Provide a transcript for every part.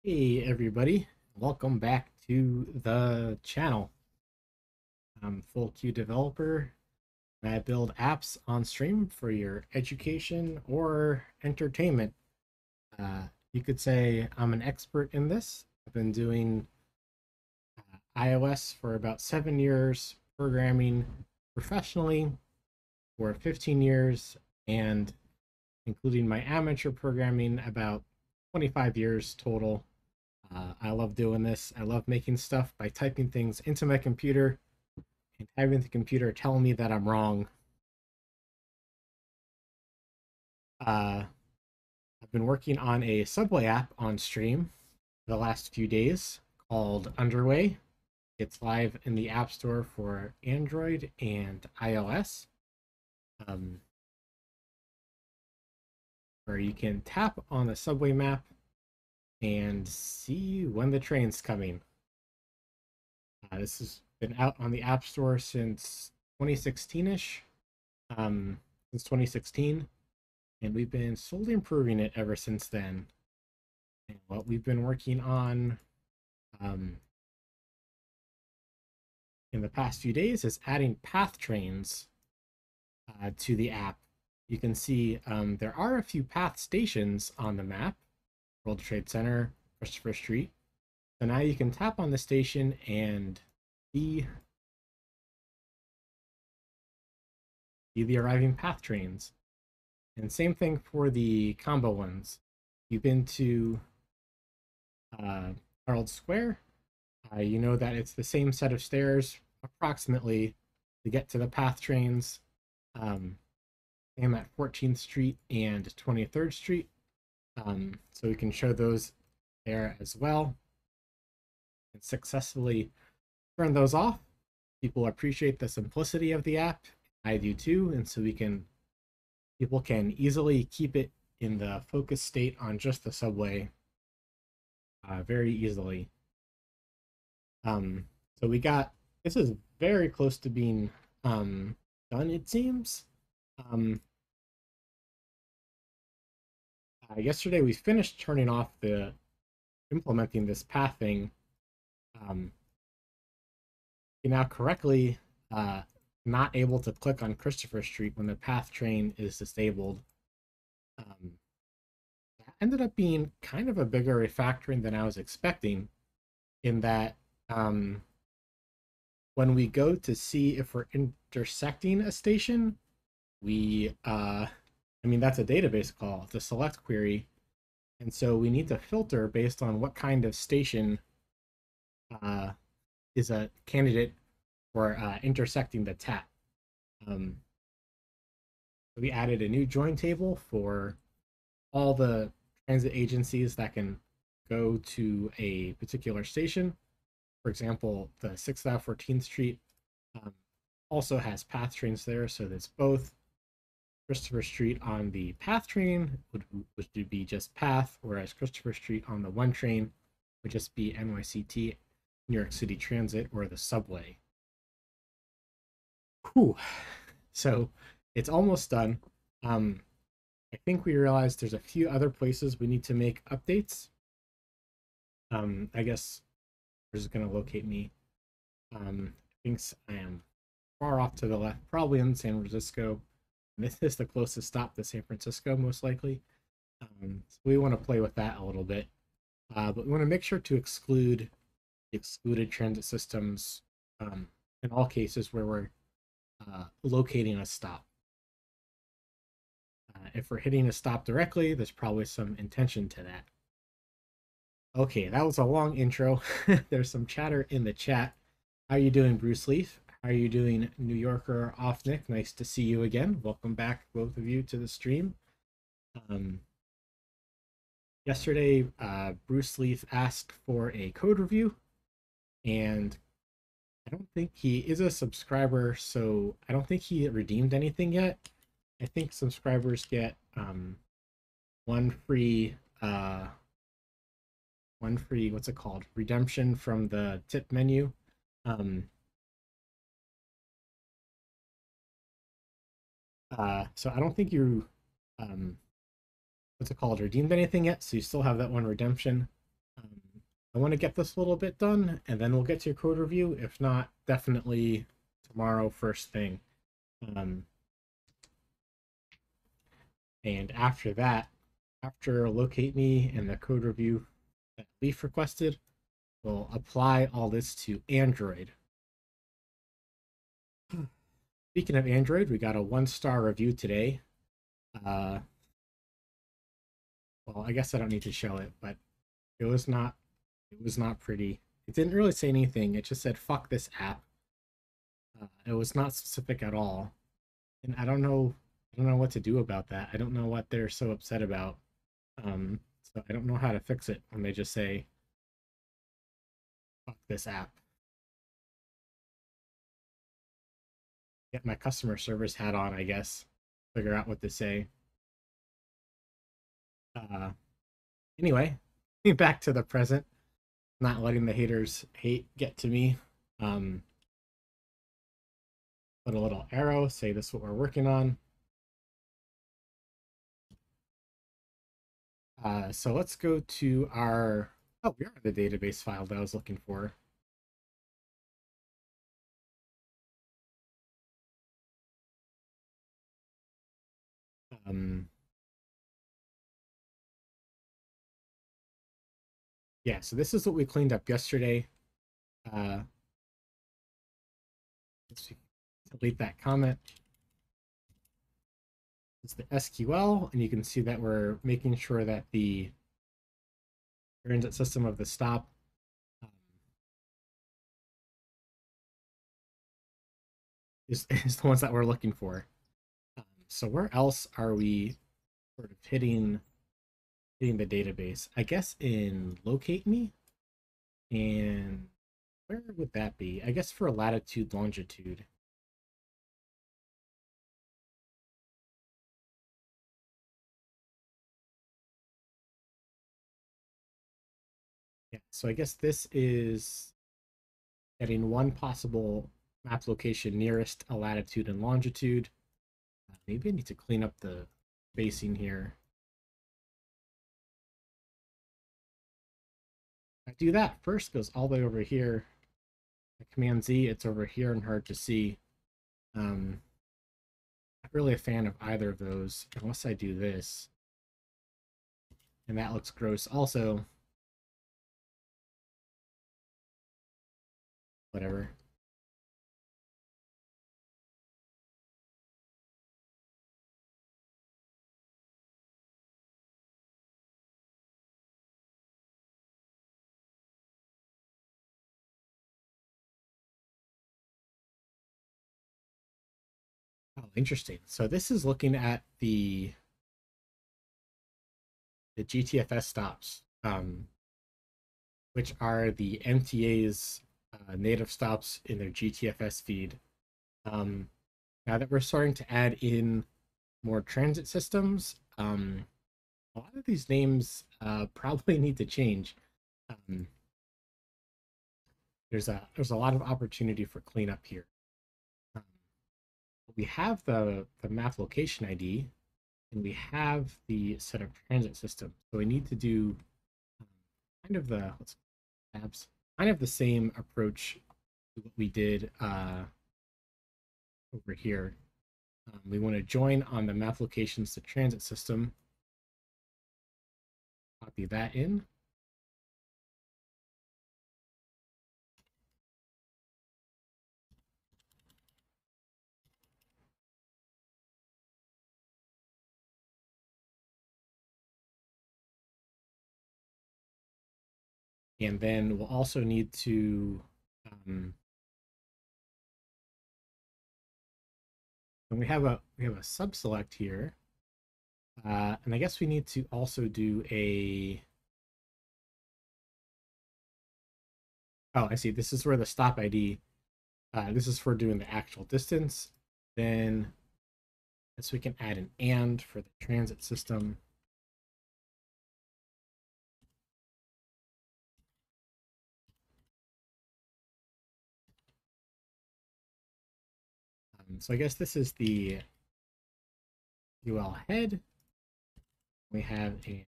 Hey everybody, welcome back to the channel. I'm Full Q Developer and I build apps on stream for your education or entertainment. You could say I'm an expert in this. I've been doing iOS for about 7 years, programming professionally for 15 years, and including my amateur programming, about 25 years total. I love doing this. I love making stuff by typing things into my computer and having the computer tell me that I'm wrong. Uh, I've been working on a Subway app on stream for the last few days called Underway. It's live in the App Store for Android and iOS, um, where you can tap on the subway map and see when the train's coming. This has been out on the App Store since 2016-ish, since 2016, and we've been slowly improving it ever since then. And what we've been working on um, in the past few days is adding path trains to the app. You can see there are a few path stations on the map: World Trade Center, Christopher Street. So now you can tap on the station and see the arriving path trains. And same thing for the combo ones. You've been to Herald Square. You know that it's the same set of stairs approximately to get to the path trains. Same at 14th Street and 23rd Street. So we can show those there as well and successfully turn those off. People appreciate the simplicity of the app. I do too, and so people can easily keep it in the focus state on just the subway very easily. So this is very close to being done, it seems. Yesterday we finished turning off implementing this path thing. You're now correctly not able to click on Christopher Street when the path train is disabled. That ended up being kind of a bigger refactoring than I was expecting, in that when we go to see if we're intersecting a station, that's a database call, it's a select query, and so we need to filter based on what kind of station is a candidate for intersecting the tap. We added a new join table for all the transit agencies that can go to a particular station. For example, the 6th Ave 14th Street also has path trains there, so there's both. Christopher Street on the path train would be just path, whereas Christopher Street on the one train would just be NYCT, New York City Transit, or the subway. Whew. So it's almost done. I think we realized there's a few other places we need to make updates. I guess where's it going to locate me? I think I am far off to the left, probably in San Francisco. And this is the closest stop to San Francisco, most likely. So we want to play with that a little bit. But we want to make sure to exclude excluded transit systems in all cases where we're locating a stop. If we're hitting a stop directly, there's probably some intention to that. Okay, that was a long intro. There's some chatter in the chat. How are you doing, Bruce Leaf? How are you doing, New Yorker Off Nick? Nice to see you again. Welcome back, both of you, to the stream. Yesterday, Bruce Leaf asked for a code review, and I don't think he is a subscriber, so I don't think he redeemed anything yet. I think subscribers get one free what's it called, redemption from the tip menu. So I don't think you what's it called, redeemed anything yet, so you still have that one redemption. I want to get this a little bit done, and then we'll get to your code review. If not, definitely tomorrow first thing. Um, and after that, after locate me and the code review that Leaf requested, we'll apply all this to Android. Speaking of Android, we got a 1-star review today. Well, I guess I don't need to show it, but it was not pretty. It didn't really say anything. It just said "fuck this app." It was not specific at all, and I don't know what to do about that. I don't know what they're so upset about. So I don't know how to fix it when they just say "fuck this app." Get my customer service hat on, I guess. Figure out what to say. Uh, anyway, back to the present. Not letting the haters hate get to me. Um, put a little arrow, say this is what we're working on. So let's go to our, oh, we are the database file that I was looking for. Um, yeah, so this is what we cleaned up yesterday. Let's delete that comment. It's the SQL, and you can see that we're making sure that the transit system of the stop is the ones that we're looking for. So where else are we sort of hitting the database? I guess in locate me, and where would that be? I guess for latitude, longitude. Yeah, so I guess this is getting one possible map location nearest a latitude and longitude. Maybe I need to clean up the spacing here. I do that first, goes all the way over here. Command Z, it's over here and hard to see. Not really a fan of either of those, unless I do this. And that looks gross also. Whatever. Oh, interesting. So this is looking at the GTFS stops, which are the MTA's native stops in their GTFS feed. Now that we're starting to add in more transit systems, a lot of these names probably need to change. Um, there's a lot of opportunity for cleanup here. Um, we have the map location ID, and we have the set of transit system. So we need to do um, kind of the tabs, kind of the same approach to what we did over here. We want to join on the map locations to transit system. Copy that in. And then we'll also need to and we have a sub select here, and I guess we need to also do a. Oh, I see. This is where the stop ID. This is for doing the actual distance. Then, so we can add an and for the transit system. So I guess this is the UL head. We have a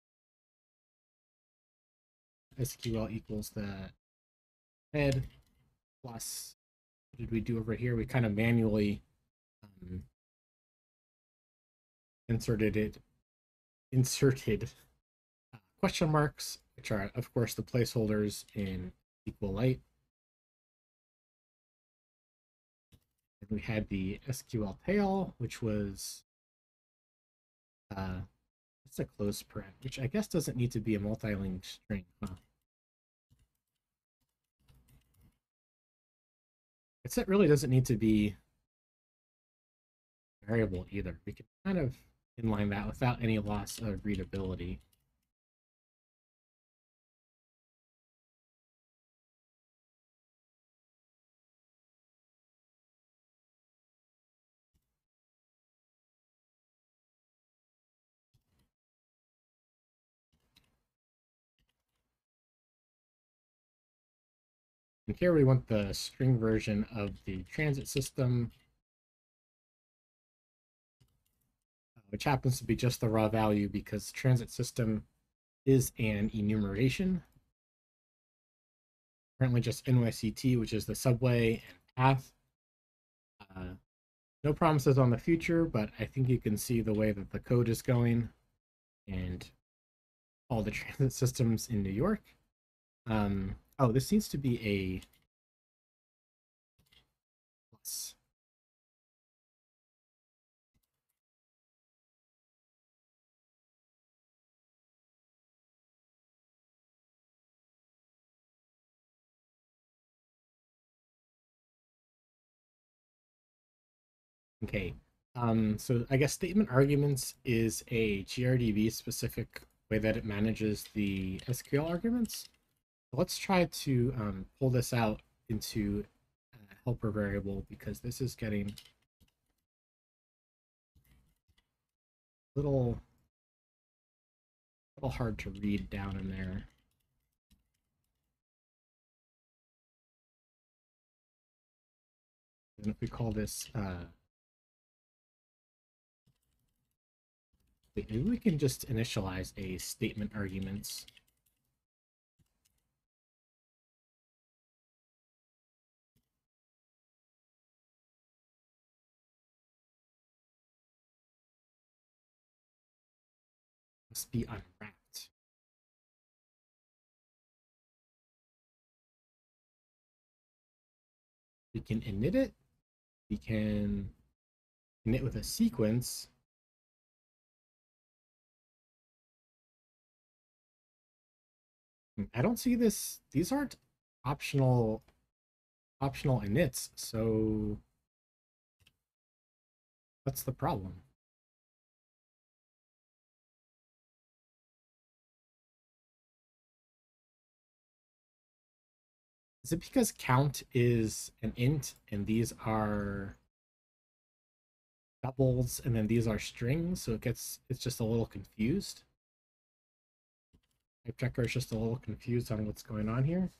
SQL equals the head plus, what did we do over here? We kind of manually inserted question marks, which are of course the placeholders in SQLite. And we had the SQL tail, which was it's a closed paren, which I guess doesn't need to be a multi-linked string, huh? It really doesn't need to be variable either. We can kind of inline that without any loss of readability. And here we want the string version of the transit system, which happens to be just the raw value because transit system is an enumeration. Currently just NYCT, which is the subway and path. No promises on the future, but I think you can see the way that the code is going and all the transit systems in New York. Oh, this needs to be a plus. Okay, so I guess statement arguments is a GRDB specific way that it manages the SQL arguments. Let's try to pull this out into a helper variable because this is getting a little hard to read down in there. And if we call this maybe we can just initialize a statement arguments. Must be unwrapped. We can init it. We can init with a sequence. I don't see this. These aren't optional inits, so what's the problem? Is it because count is an int and these are doubles and then these are strings, so it's just a little confused? Type checker is just a little confused on what's going on here.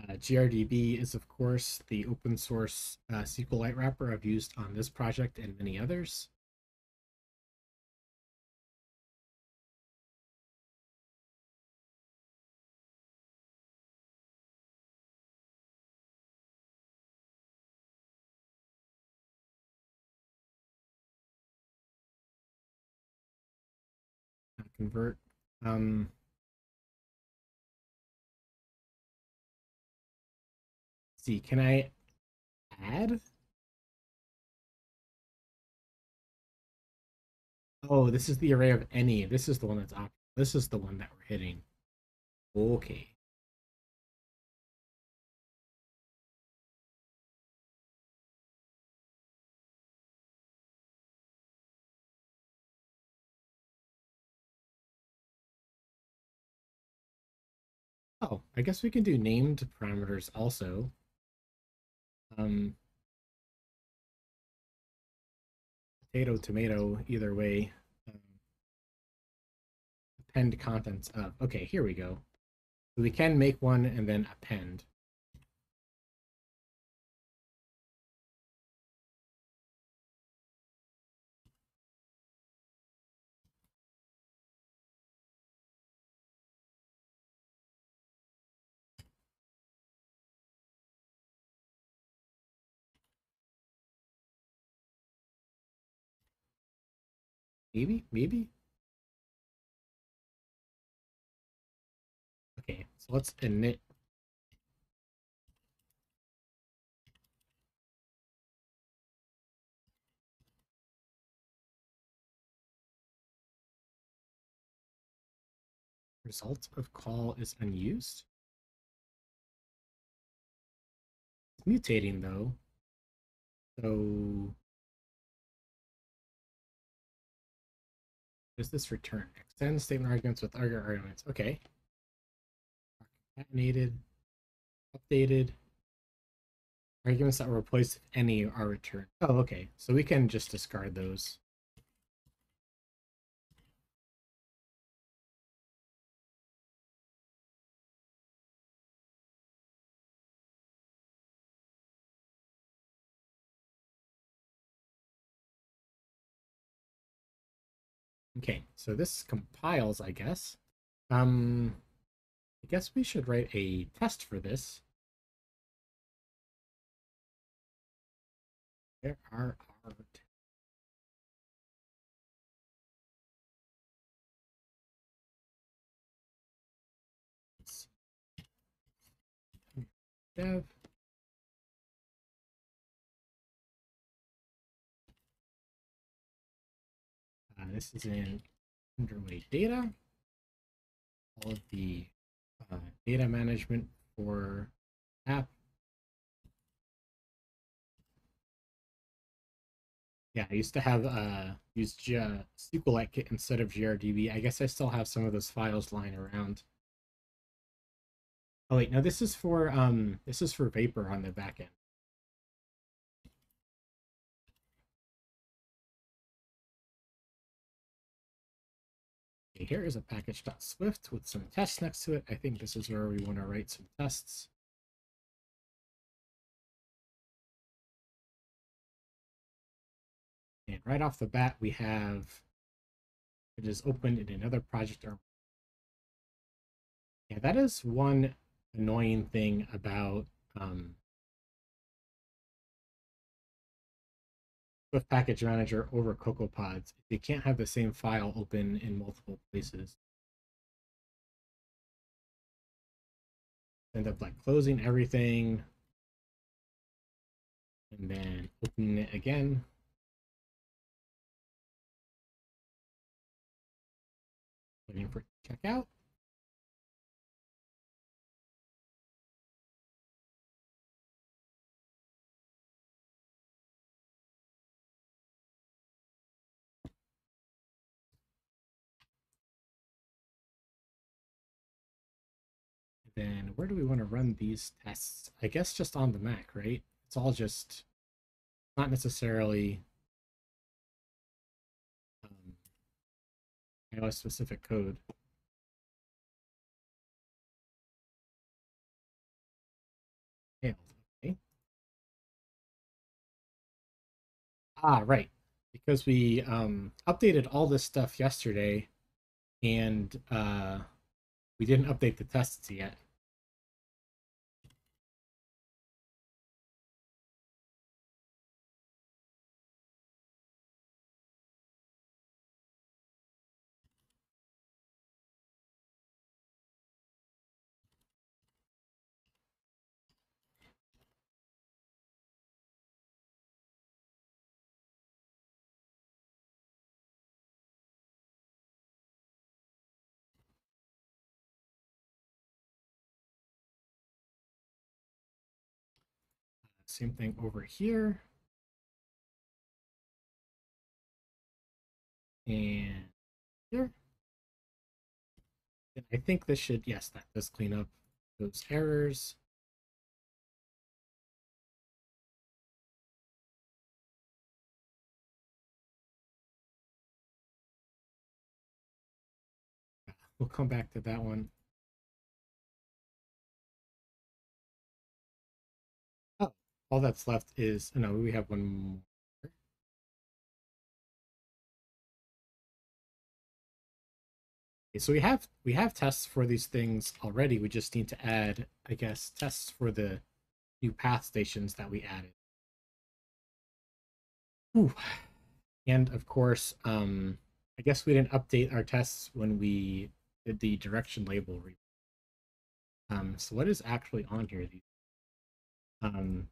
GRDB is, of course, the open source SQLite wrapper I've used on this project and many others. Convert. See, can I add? Oh, this is the array of any. This is the one that's optional. This is the one that we're hitting. Okay. Oh, I guess we can do named parameters also. Potato, tomato, either way. Append contents of. Okay, here we go. So we can make one and then append. Maybe. Okay, so let's init. Result of call is unused. It's mutating though. So does this return? Extend statement arguments with other arguments. Okay. Concatenated, updated. Arguments that were replaced if any are returned. Oh, okay. So we can just discard those. Okay, so this compiles, I guess. I guess we should write a test for this. There are our tests. Dev. This is in underway data. All of the data management for app. Yeah, I used to have used SQLite instead of GRDB. I guess I still have some of those files lying around. Oh wait, no, this is for Vapor on the back end. Okay, here is a package.swift with some tests next to it. I think this is where we want to write some tests. And right off the bat, we have it is open in another project. Yeah, that is one annoying thing about Swift Package Manager over CocoaPods. You can't have the same file open in multiple places. End up like closing everything and then opening it again. Waiting for it to check out. Then where do we want to run these tests? I guess just on the Mac, right? It's all just not necessarily iOS specific code. Okay. Ah, right. Because we updated all this stuff yesterday and we didn't update the tests yet. Same thing over here. And here. And I think this should, yes, that does clean up those errors. We'll come back to that one. Oh, all that's left is, no, we have one more. Okay, so we have tests for these things already. We just need to add, I guess, tests for the new path stations that we added. Ooh. And of course, I guess we didn't update our tests when we did the direction label. So what is actually on here? Um,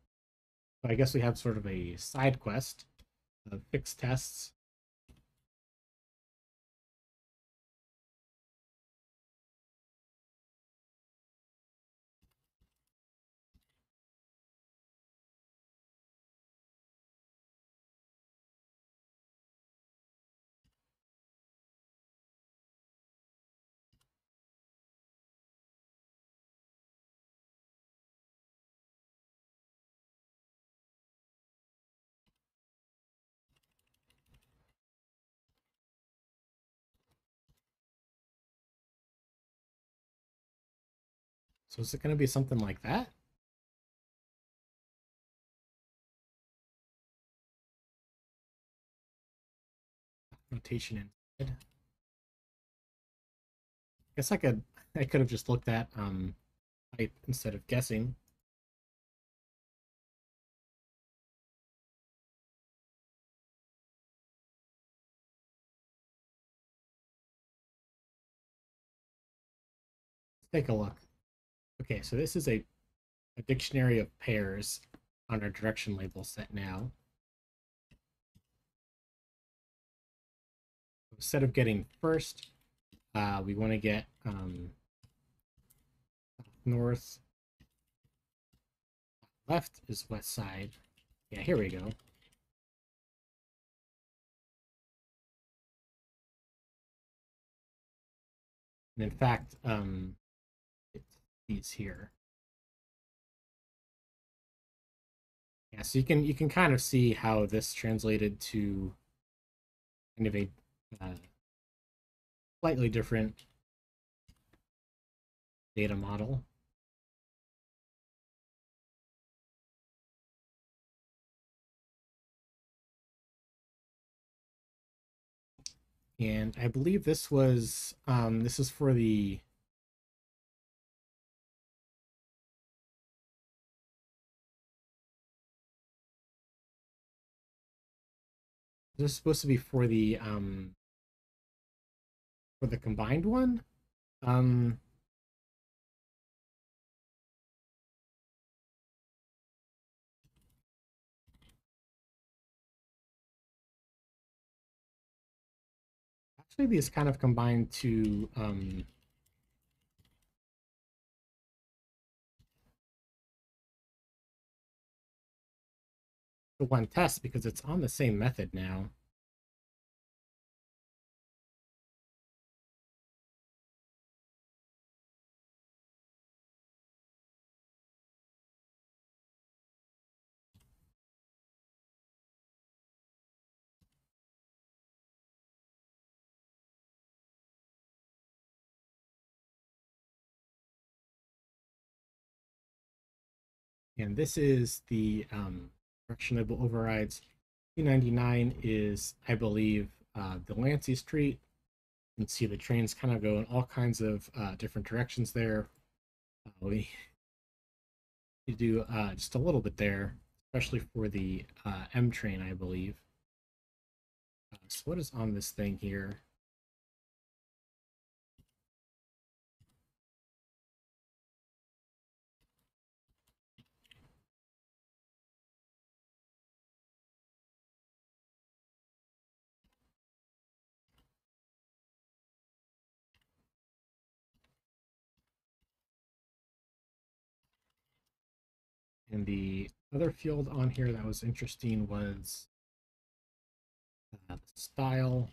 so I guess we have sort of a side quest of fixed tests. So is it going to be something like that? Notation inside. Guess I could have just looked at type instead of guessing. Let's take a look. Okay, so this is a dictionary of pairs on our direction label set now. Instead of getting first, we want to get north, left is west side. Yeah, here we go. And in fact, it's these here. Yeah, so you can kind of see how this translated to kind of a slightly different data model. And I believe this is for the this is supposed to be for the combined one. Um, Actually, these kind of combine to the one test because it's on the same method now. And this is the direction label overrides. 299 is, I believe, Delancey Street. You can see the trains kind of go in all kinds of different directions there. We do just a little bit there, especially for the M train, I believe. So what is on this thing here? And the other field on here that was interesting was the style.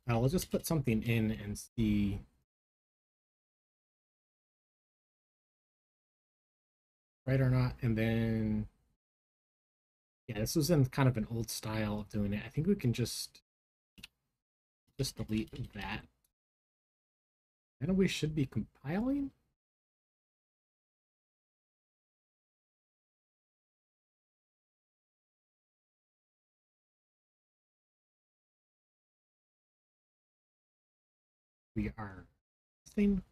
We'll just put something in and see. Right or not, and then yeah, this was in kind of an old style of doing it. I think we can just delete that. And we should be compiling. We are thing.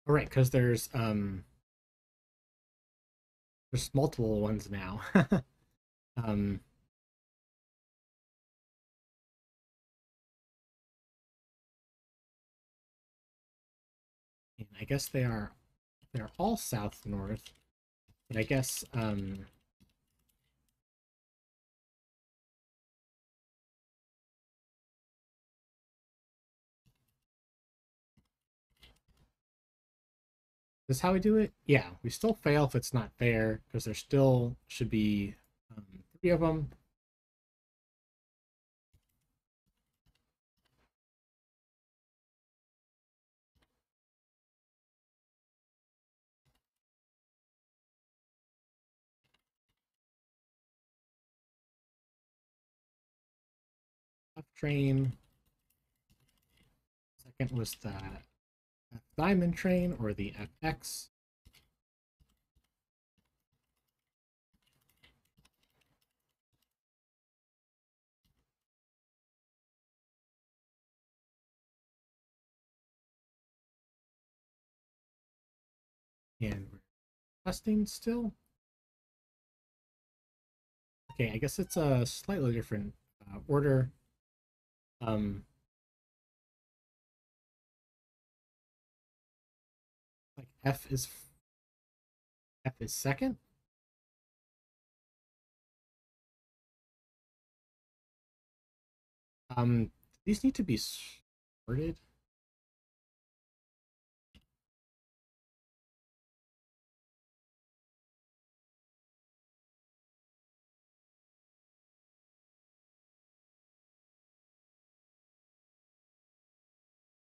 All right, because there's multiple ones now. um, and I guess they're all south north, but I guess this is how we do it. Yeah, we still fail if it's not fair because there still should be three of them. F train. Second was the F diamond train or the FX. And we're testing still. Okay, I guess it's a slightly different order. Um, like F is second. These need to be sorted.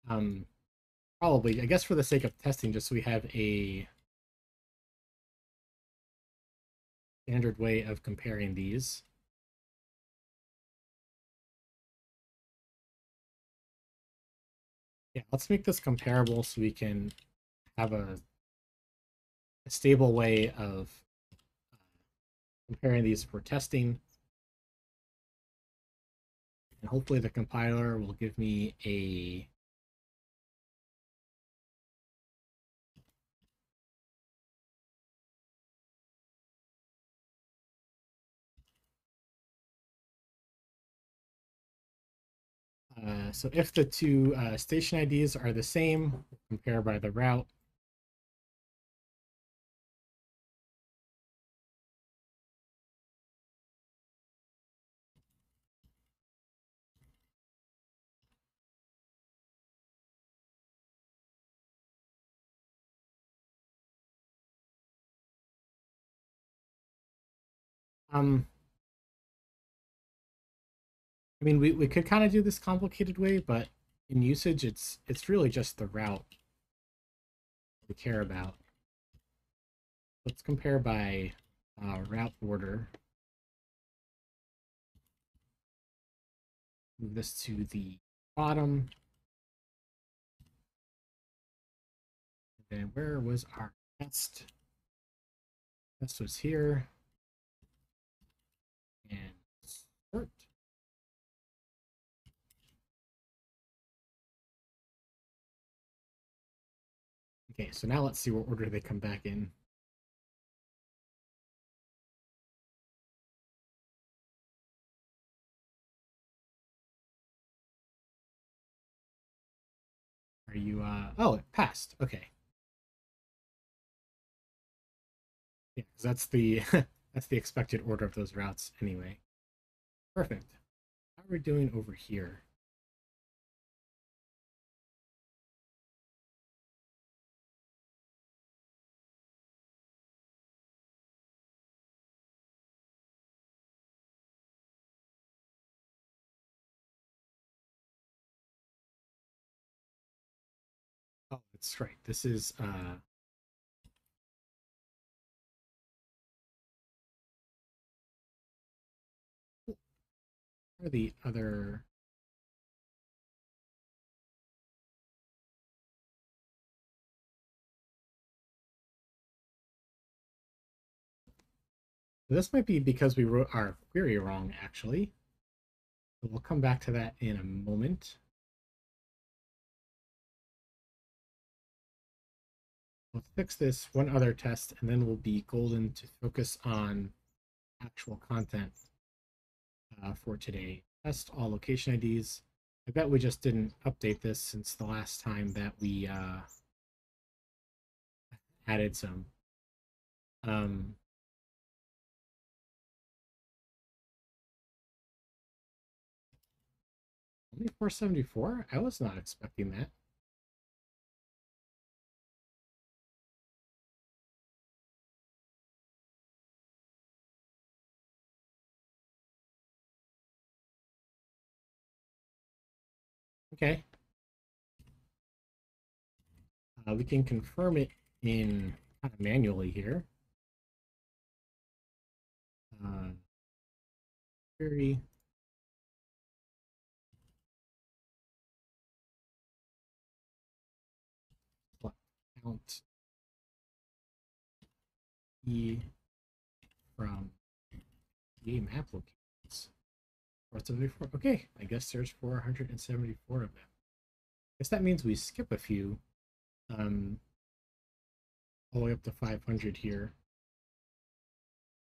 Um, Probably, I guess for the sake of testing, just so we have a standard way of comparing these. Yeah, let's make this comparable so we can have a stable way of comparing these for testing. And hopefully the compiler will give me a so if the two station IDs are the same, we'll compare by the route. Um, I mean, we could kind of do this complicated way, but in usage, it's really just the route we care about. Let's compare by route order. Move this to the bottom. And then where was our test? Test was here. And start. Okay, so now let's see what order they come back in. Are you oh, it passed. Okay. Yeah, because that's the that's the expected order of those routes anyway. Perfect. How are we doing over here? Oh, that's right. This is where are the other this might be because we wrote our query wrong, actually. So we'll come back to that in a moment. Let's fix this one other test, and then we'll be golden to focus on actual content for today. Test all location IDs. I bet we just didn't update this since the last time that we added some. Um, Only 474? I was not expecting that. Okay. We can confirm it in kind of manually here. Query count E from the map locations. 474. Okay, I guess there's 474 of them. I guess that means we skip a few, um, all the way up to 500 here.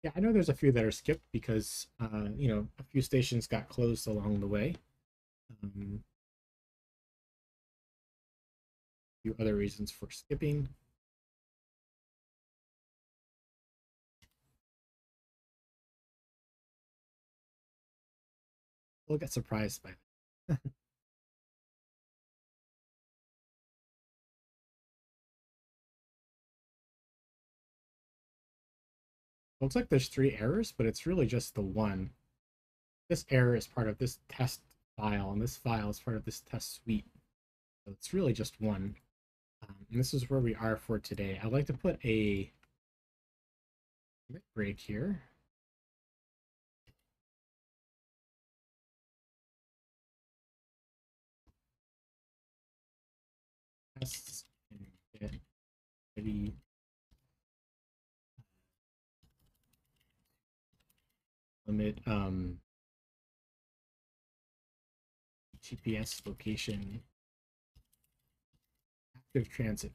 Yeah, I know there's a few that are skipped because, a few stations got closed along the way. A few other reasons for skipping. We'll get surprised by that. Looks like there's 3 errors, but it's really just the one. This error is part of this test file, and this file is part of this test suite. So it's really just one. And this is where we are for today. I'd like to put a break here. Tests and get ready. Limit GPS location active transit.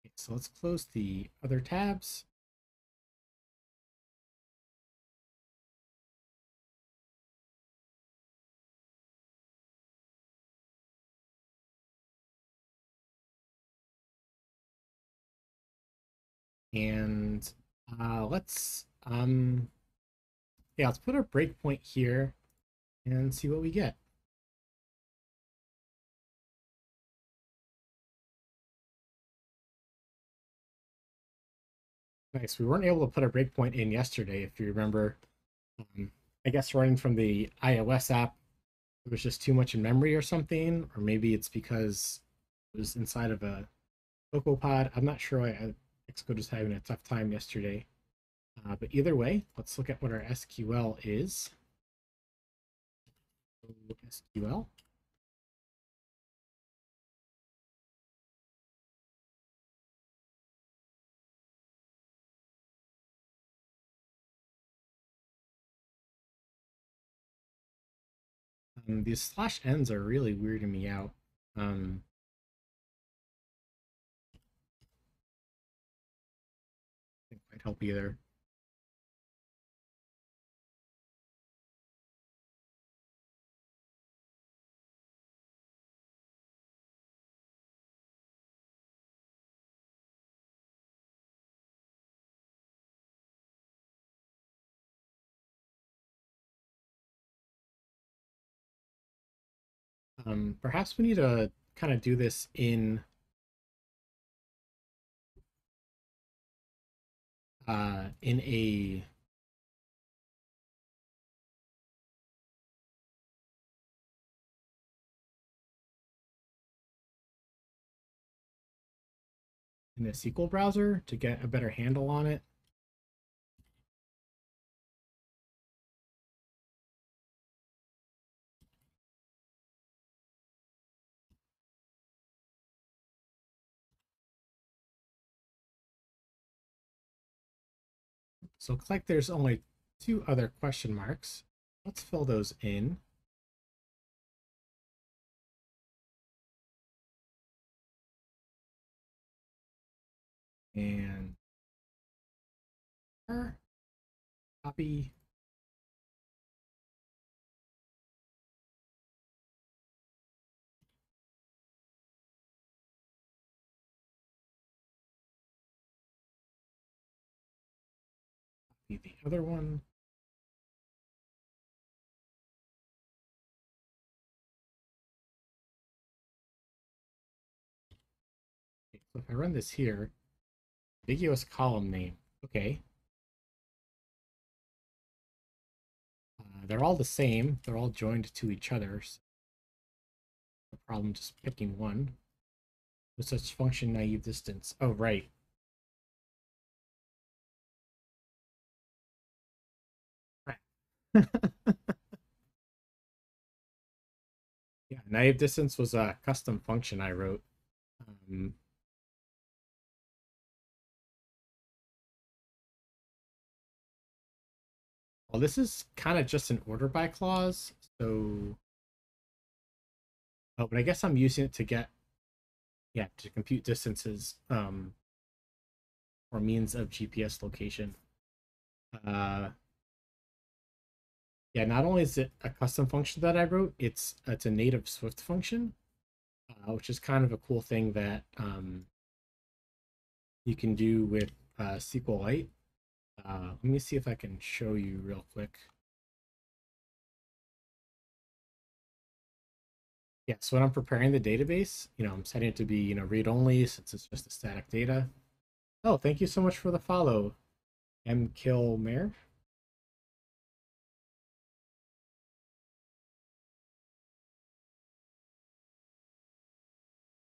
Okay, so let's close the other tabs. And let's put a breakpoint here and see what we get. Nice. We weren't able to put a breakpoint in yesterday, if you remember. I guess running from the iOS app, it was just too much in memory or something, or maybe it's because it was inside of a CocoaPod. I'm not sure why Xcode was having a tough time yesterday. But either way, let's look at what our SQL is. SQL. These slash n's are really weirding me out. Didn't quite help either. Perhaps we need to kind of do this in a SQL browser to get a better handle on it. So it looks like there's only two other question marks. Let's fill those in. And copy. Copy the other one. Okay, so if I run this here, ambiguous column name. Okay. They're all the same. They're all joined to each other. So no problem just picking one. With such function naive distance. Oh, right. Right. Yeah, naive distance was a custom function I wrote. Um, well, this is kind of just an order by clause. So, oh, but I guess I'm using it to get, yeah, to compute distances or means of GPS location. Uh, yeah, not only is it a custom function that I wrote, it's a native Swift function, which is kind of a cool thing that you can do with SQLite. Let me see if I can show you real quick. Yeah, so when I'm preparing the database, I'm setting it to be, read only since it's just a static data. Oh, thank you so much for the follow, mkillmayor.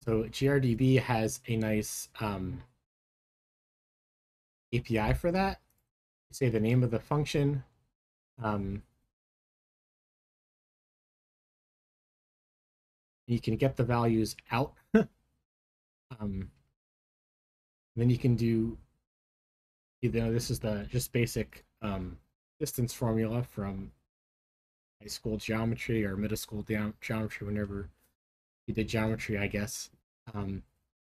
So GRDB has a nice API for that. You say the name of the function. You can get the values out. Then you can do, this is the just basic distance formula from high school geometry or middle school geometry, whenever you did geometry, I guess,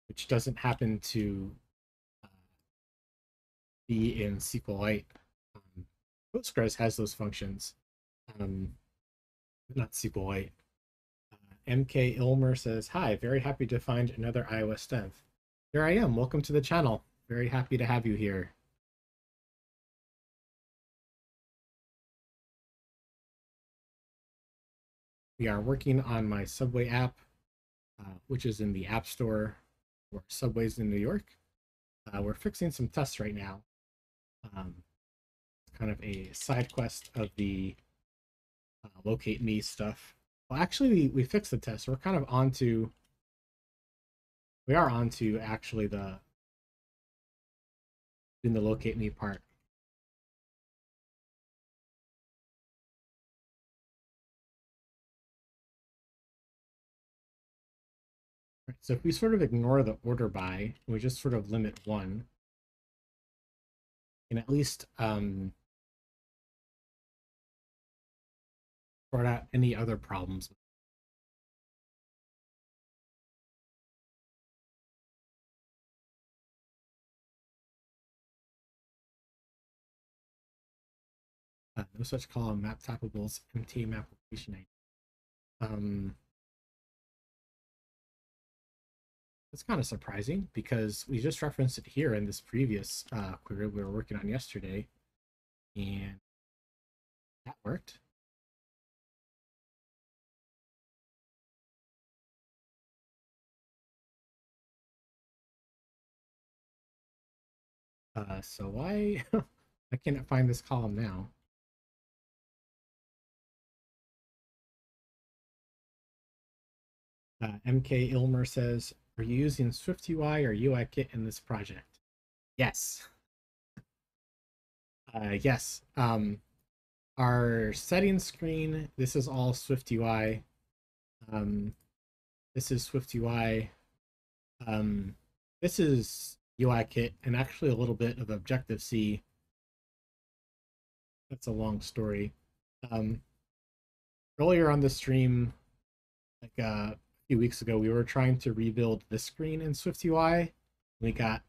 which doesn't happen to be in SQLite. Postgres has those functions, not SQLite. MK Ilmer says, "Hi, very happy to find another iOS dev. Here I am. Welcome to the channel. Very happy to have you here." We are working on my Subway app, which is in the App Store for subways in New York. We're fixing some tests right now. It's kind of a side quest of the locate me stuff. Well, actually, we fixed the test. We're kind of we are on to actually doing the locate me part. Right, so if we sort of ignore the order by, we just sort of limit one, and at least sort out any other problems. No such column map toppables MTM application ID. That's kind of surprising because we just referenced it here in this previous query we were working on yesterday, and that worked. So why I cannot find this column now? MK Ilmer says, "Are you using SwiftUI or UIKit in this project?" Yes. Yes. Our settings screen, this is all SwiftUI. This is SwiftUI. This is UIKit and actually a little bit of Objective-C. that's a long story. Um, Earlier on the stream, like a few weeks ago, we were trying to rebuild this screen in SwiftUI. We got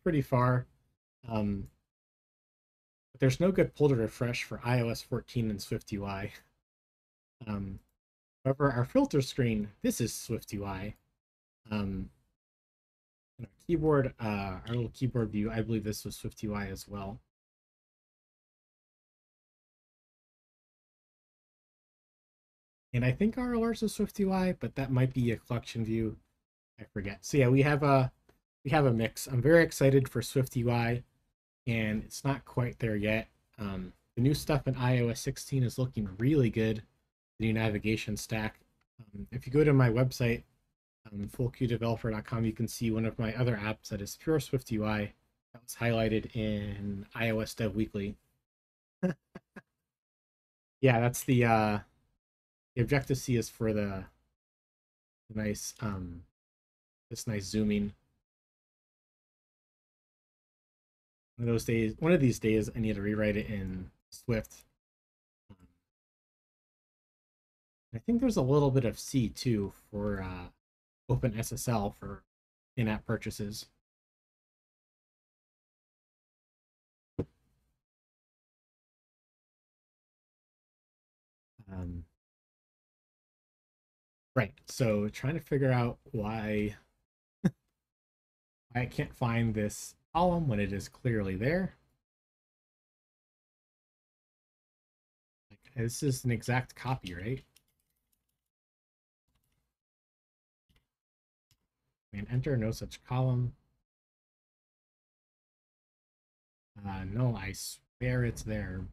pretty far. Um, but there's no good pull to refresh for iOS 14 and SwiftUI. Um, However, our filter screen, this is SwiftUI. Um, and our keyboard, our little keyboard view, I believe this was SwiftUI as well. And I think our alerts is SwiftUI, but that might be a collection view. I forget. So yeah, we have a mix. I'm very excited for SwiftUI, and it's not quite there yet. The new stuff in iOS 16 is looking really good. The new navigation stack. If you go to my website, fullqdeveloper.com, you can see one of my other apps that is pure SwiftUI that was highlighted in iOS Dev Weekly. Yeah, that's the Objective C is for the nice this nice zooming. One of these days, I need to rewrite it in Swift. Um, I think there's a little bit of C too for OpenSSL for in-app purchases. Um, right. So trying to figure out why I can't find this column when it is clearly there. Like, this is an exact copy, right? And enter no such column. No, I swear it's there.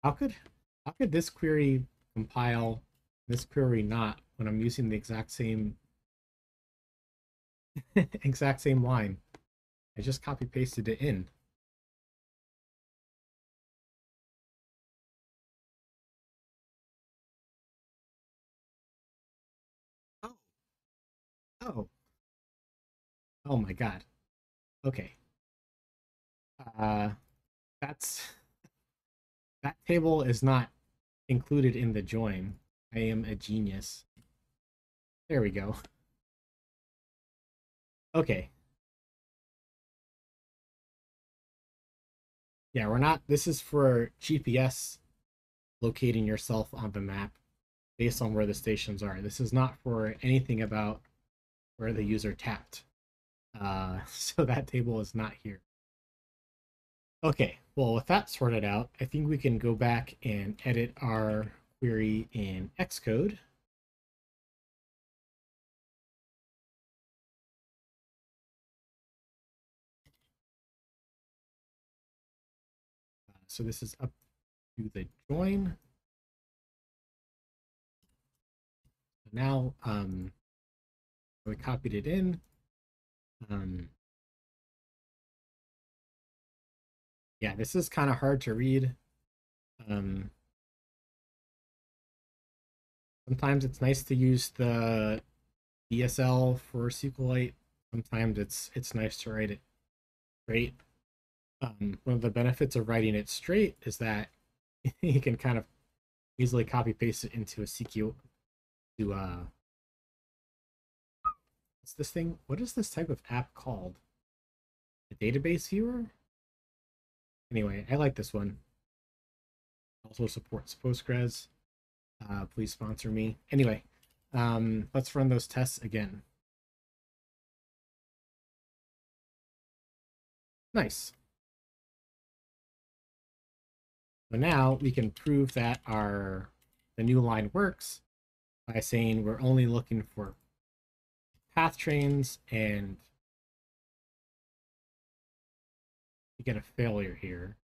How could how could this query compile, this query not, when I'm using the exact same exact same line? I just copy pasted it in. Oh, oh, oh my God. Okay. Uh, that's that table is not included in the join. I am a genius. There we go. Okay. Yeah, we're not. This is for GPS locating yourself on the map based on where the stations are. This is not for anything about where the user tapped. So that table is not here. Okay, well, with that sorted out, I think we can go back and edit our query in Xcode. So this is up to the join. Now, we copied it in. Yeah, this is kind of hard to read. Um, Sometimes it's nice to use the DSL for SQLite. Sometimes it's nice to write it straight. One of the benefits of writing it straight is that you can kind of easily copy paste it into a CQ to what's this thing? What is this type of app called? A database viewer? Anyway, I like this one. Also supports Postgres. Please sponsor me. Anyway, let's run those tests again. Nice. So now we can prove that the new line works by saying we're only looking for path trains, and you get a failure here.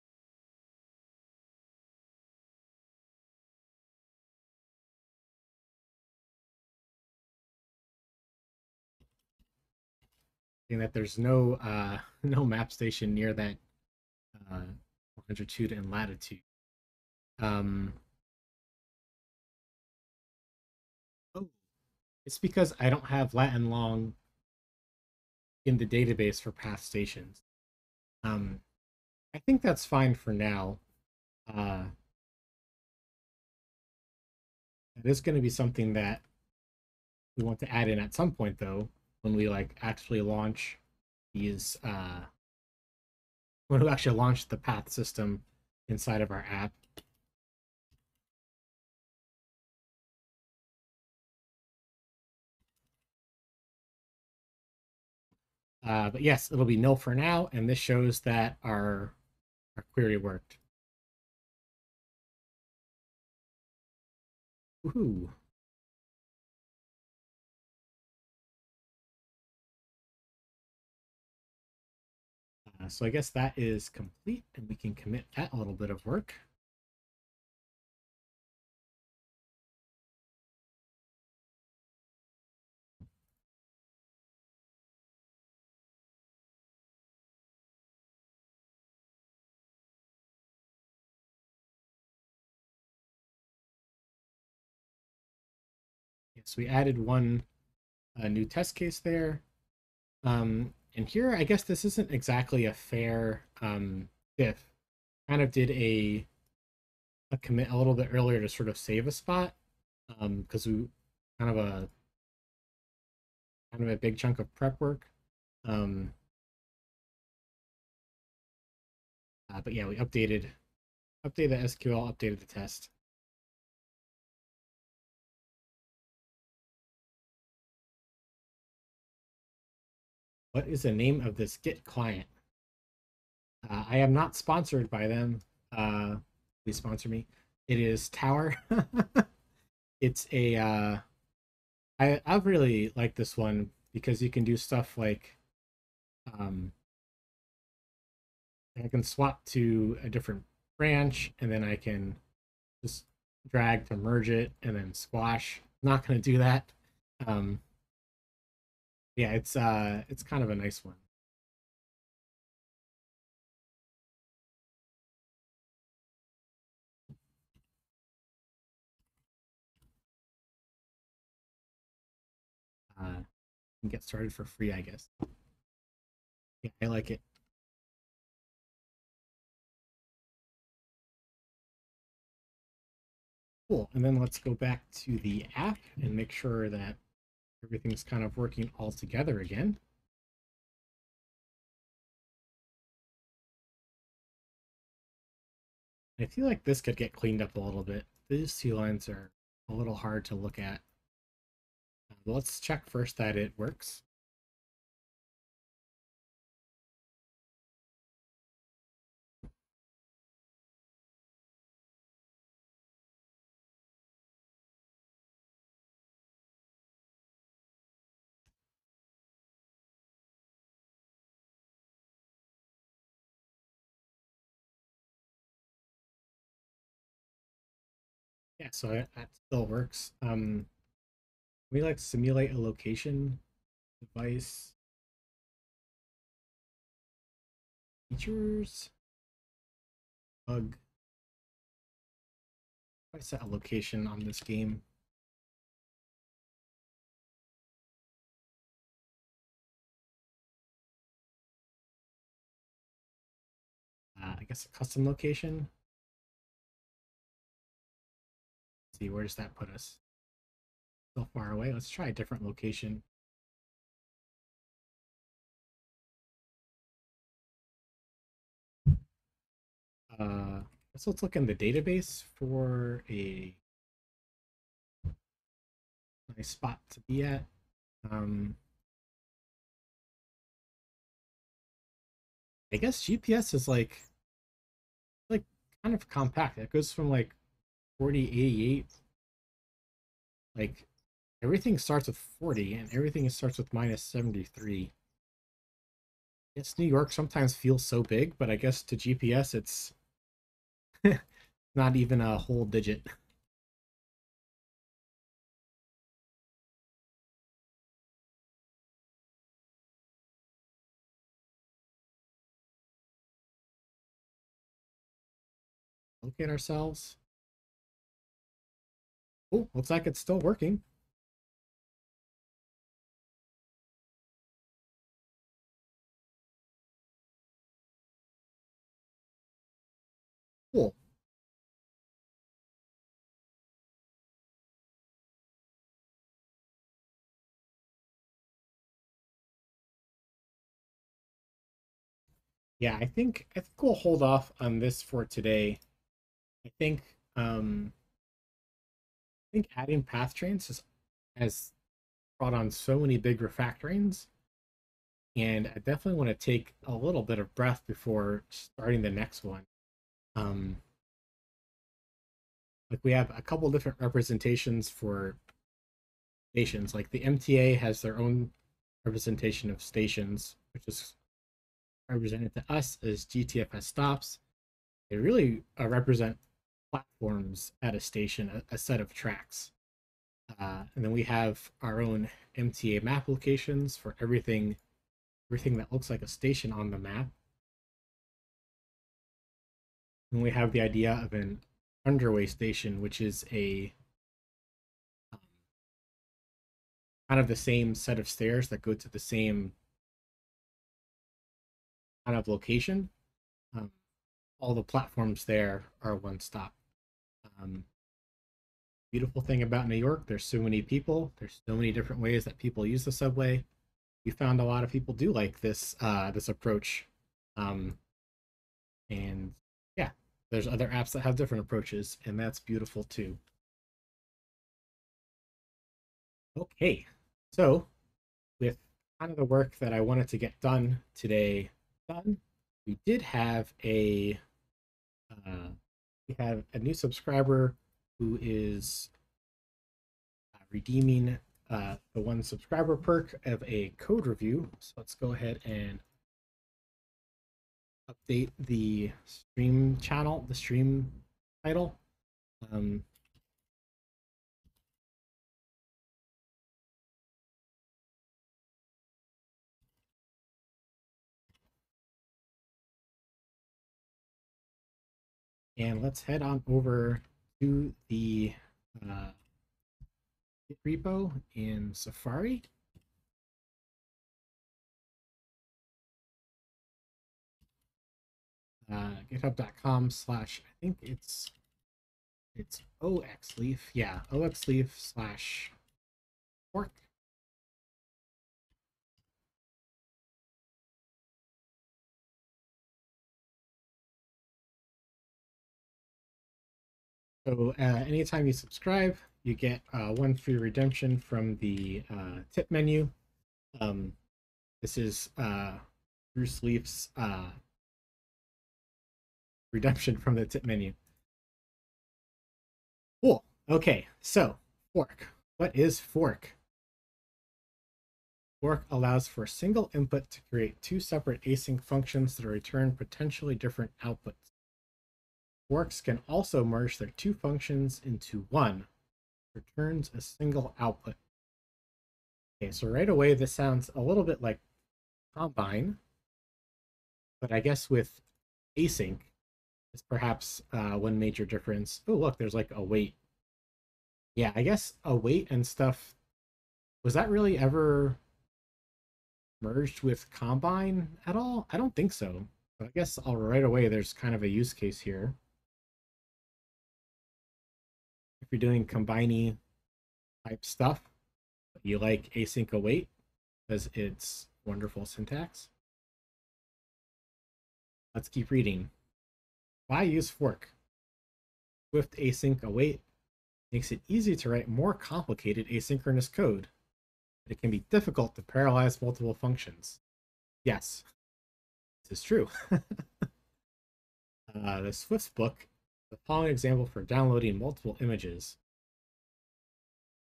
Saying that there's no no map station near that longitude and latitude. Um, oh, it's because I don't have Latin long in the database for path stations. Um, I think that's fine for now. Uh, it is going to be something that we want to add in at some point, though, when we like actually launch these. When we actually launch the path system inside of our app. But yes, it'll be nil for now, and this shows that our query worked. Woohoo! So I guess that is complete, and we can commit that little bit of work. Yes, we added one new test case there. And here, I guess this isn't exactly a fair diff. Kind of did a commit a little bit earlier to sort of save a spot, because we kind of a big chunk of prep work. Um, but yeah, we updated the SQL, updated the test. What is the name of this Git client? I am not sponsored by them. Please sponsor me. It is Tower. It's a I really like this one because you can do stuff like um, I can swap to a different branch, and then I can just drag to merge it and then squash. Not going to do that. Um, yeah, it's kind of a nice one. And get started for free, I guess. Yeah, I like it. Cool. And then let's go back to the app and make sure that everything's kind of working all together again. I feel like this could get cleaned up a little bit. These two lines are a little hard to look at. Let's check first that it works. Yeah, so that still works. We like simulate a location device features bug. If I set a location on this game. I guess a custom location. Let's see, where does that put us? So far away. Let's try a different location. So let's look in the database for a nice spot to be at. Um, I guess GPS is like kind of compact. It goes from like 4088. Like everything starts with 40 and everything starts with minus 73. Yes, New York sometimes feels so big, but I guess to GPS it's not even a whole digit. Locate ourselves. Oh, looks like it's still working. Yeah, I think we'll hold off on this for today. I think um I think adding path trains has brought on so many big refactorings, and I definitely want to take a little bit of breath before starting the next one. Um, like we have a couple different representations for stations. Like the MTA has their own representation of stations, which is represented to us as GTFS stops. They really represent platforms at a station, a set of tracks. And then we have our own MTA map locations for everything that looks like a station on the map. And we have the idea of an underway station, which is a um, kind of the same set of stairs that go to the same kind of location. Um, all the platforms there are one stop. Um, Beautiful thing about New York, there's so many people. There's so many different ways that people use the subway. We found a lot of people do like this approach. Um, and yeah, there's other apps that have different approaches, and that's beautiful too. Okay, so with kind of the work that I wanted to get done today done, we did have a uh, we have a new subscriber who is redeeming the one subscriber perk of a code review. So let's go ahead and update the stream channel, the stream title. Um, and let's head on over to the uh, Git repo in Safari. GitHub.com/, I think it's oxleaf. Yeah, oxleaf/fork. So anytime you subscribe, you get one free redemption from the tip menu. Um, this is Bruce Leaf's redemption from the tip menu. Cool. Okay, so fork. What is fork? Fork allows for a single input to create two separate async functions that return potentially different outputs. Forks can also merge their two functions into one, returns a single output. Okay, so right away this sounds a little bit like combine, but I guess with async is perhaps one major difference. Oh, look, there's like a wait. Yeah, I guess a wait and stuff. Was that really ever merged with combine at all? I don't think so. But I guess right away there's kind of a use case here. If you're doing combining type stuff, but you like async await because it's wonderful syntax. Let's keep reading. Why use fork? Swift async await makes it easy to write more complicated asynchronous code, but it can be difficult to parallelize multiple functions. Yes, this is true. The Swift book is the following example for downloading multiple images.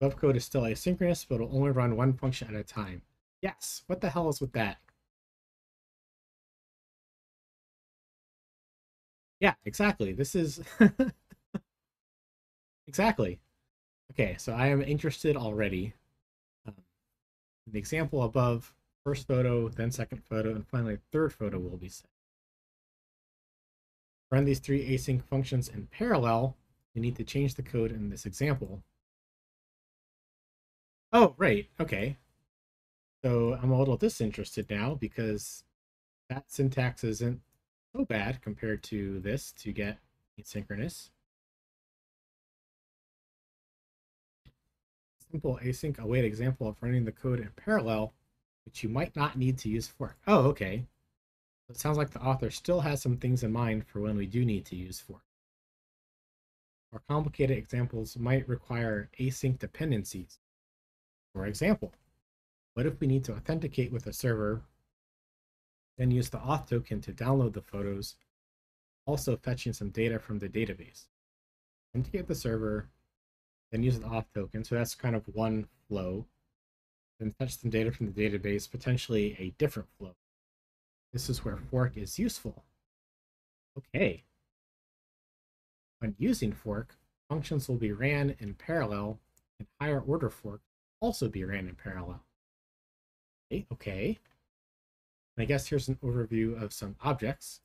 Web code is still asynchronous, but will only run one function at a time. Yes, what the hell is with that? Yeah, exactly. This is exactly. Okay, so I am interested already. Um, the example above, first photo, then second photo, and finally third photo will be set. Run these three async functions in parallel. You need to change the code in this example. Oh, right. Okay. So I'm a little disinterested now because that syntax isn't so bad compared to this to get asynchronous. Simple async await example of running the code in parallel, which you might not need to use fork. Oh, okay. It sounds like the author still has some things in mind for when we do need to use fork. More complicated examples might require async dependencies. For example, what if we need to authenticate with a server, then use the auth token to download the photos, also fetching some data from the database? Authenticate the server, then use the auth token. So that's kind of one flow. Then fetch some data from the database, potentially a different flow. This is where fork is useful. Okay. When using fork, functions will be ran in parallel, and higher order fork also be ran in parallel. Okay. I guess here's an overview of some objects.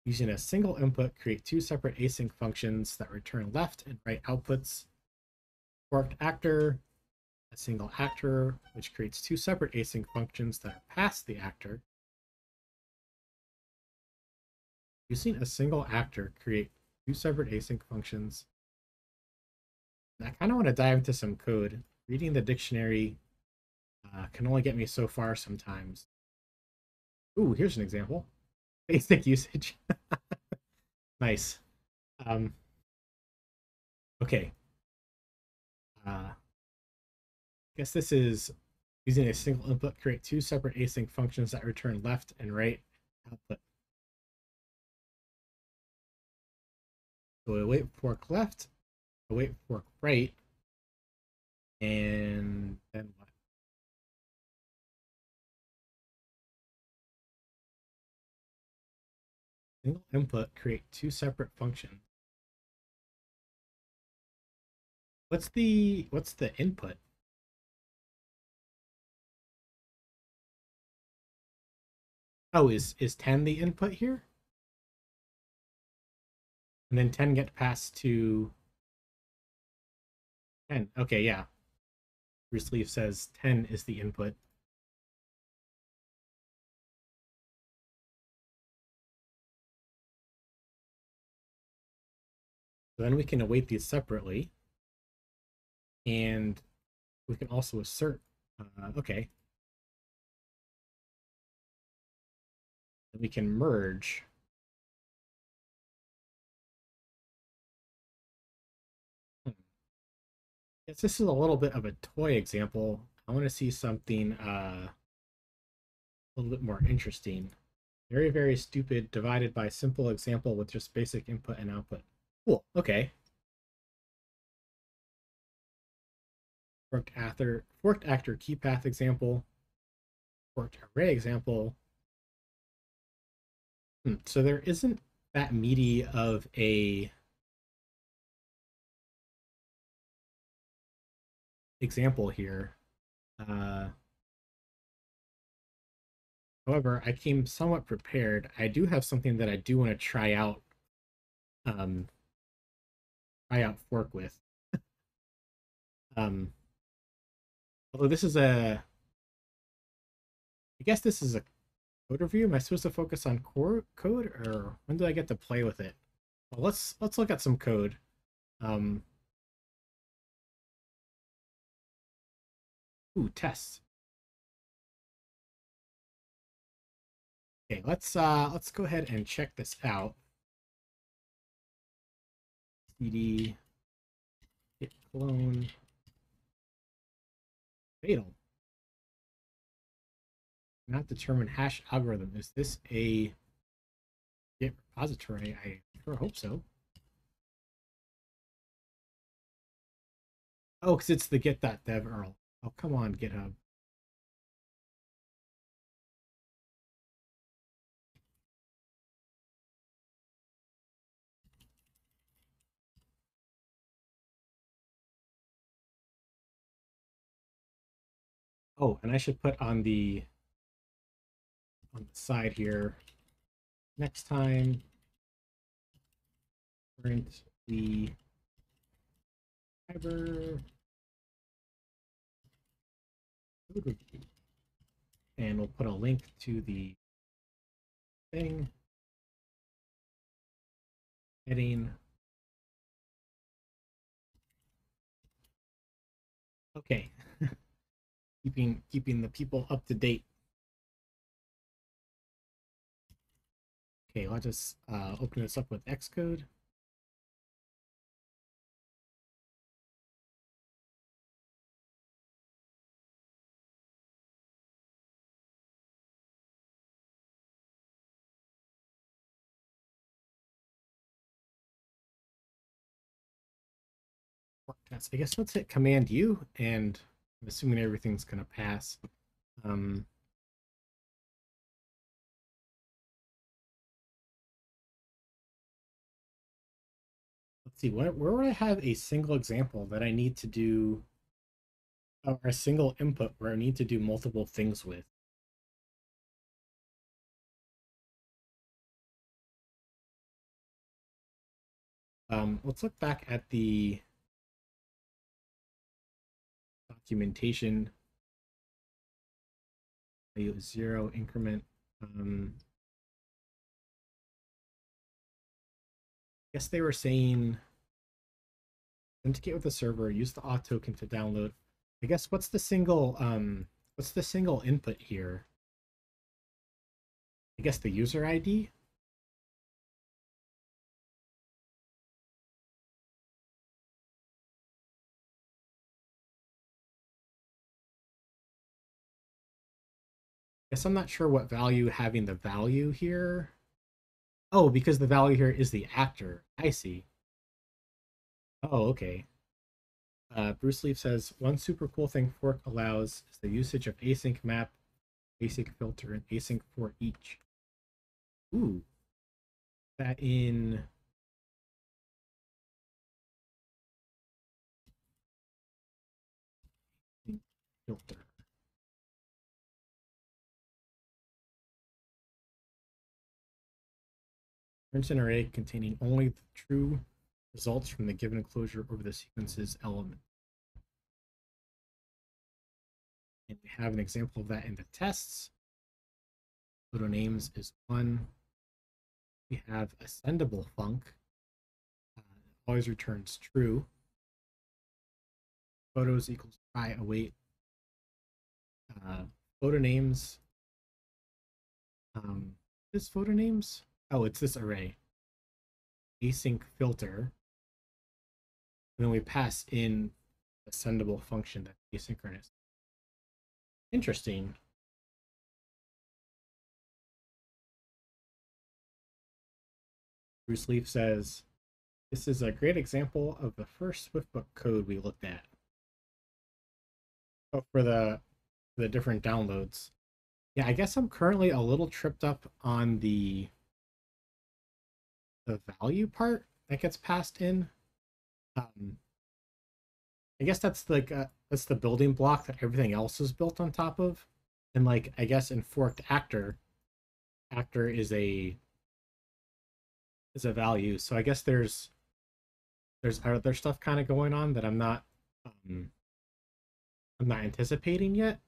Using a single input, create two separate async functions that return left and right outputs. Forked actor, a single actor, which creates two separate async functions that are past the actor. Using a single actor, create two separate async functions. And I kind of want to dive into some code. Reading the dictionary can only get me so far sometimes. Ooh, here's an example. Basic usage. Nice. Um, okay. I guess this is using a single input, create two separate async functions that return left and right output. So we wait for fork left, we wait for fork right, and then what? Single input, create two separate functions. What's the input? Oh, is 10 the input here? And then 10 get passed to 10. Okay, yeah. Bruce Leaf says 10 is the input. So then we can await these separately. And we can also assert, okay. And we can merge. Yes, this is a little bit of a toy example. I want to see something a little bit more interesting. Very, very stupid, divided by simple example with just basic input and output. Cool, okay. Forked actor key path example, forked array example. So there isn't that meaty of a example here. However, I came somewhat prepared. I do have something that I do want to um, try out fork with. Um, although I guess this is a code review. Am I supposed to focus on core code, or when do I get to play with it? Well, let's look at some code. Um, Tests. Okay, let's go ahead and check this out. cd git clone fatal. Not determine hash algorithm. Is this a Git repository? I sure hope so. Oh, because it's the git.dev URL. Oh, come on, GitHub. Oh, and I should put on the side here, next time print the fiber code review. And we'll put a link to the thing, heading. Okay. keeping the people up to date. Okay, I'll just open this up with Xcode. I guess let's hit Command U, and I'm assuming everything's gonna pass. Um, let's see, where would I have a single example that I need to do, or a single input where I need to do multiple things with? Let's look back at the documentation. Value 0 increment. I guess they were saying authenticate with the server, use the auth token to download. I guess what's the single input here? I guess the user ID. Guess I'm not sure what value having the value here. Oh, because the value here is the actor. I see. Oh, okay. Bruce Leaf says one super cool thing Fork allows is the usage of async map, async filter, and async for each. Ooh, that in filter. Prints an array containing only the true results from the given closure over the sequence's element. And we have an example of that in the tests. Photo names is one. We have ascendable func. Always returns true. Photos equals try await. Photo names. This photo names? Oh, it's this array. Async filter. And then we pass in ascendable function that's asynchronous. Interesting. Bruce Leaf says, this is a great example of the first Swiftbook code we looked at. Oh, for the different downloads. Yeah, I guess I'm currently a little tripped up on the value part that gets passed in. I guess that's like that's the building block that everything else is built on top of. And like I guess in forked actor, actor is a value. So I guess there's other stuff kind of going on that um, I'm not anticipating yet.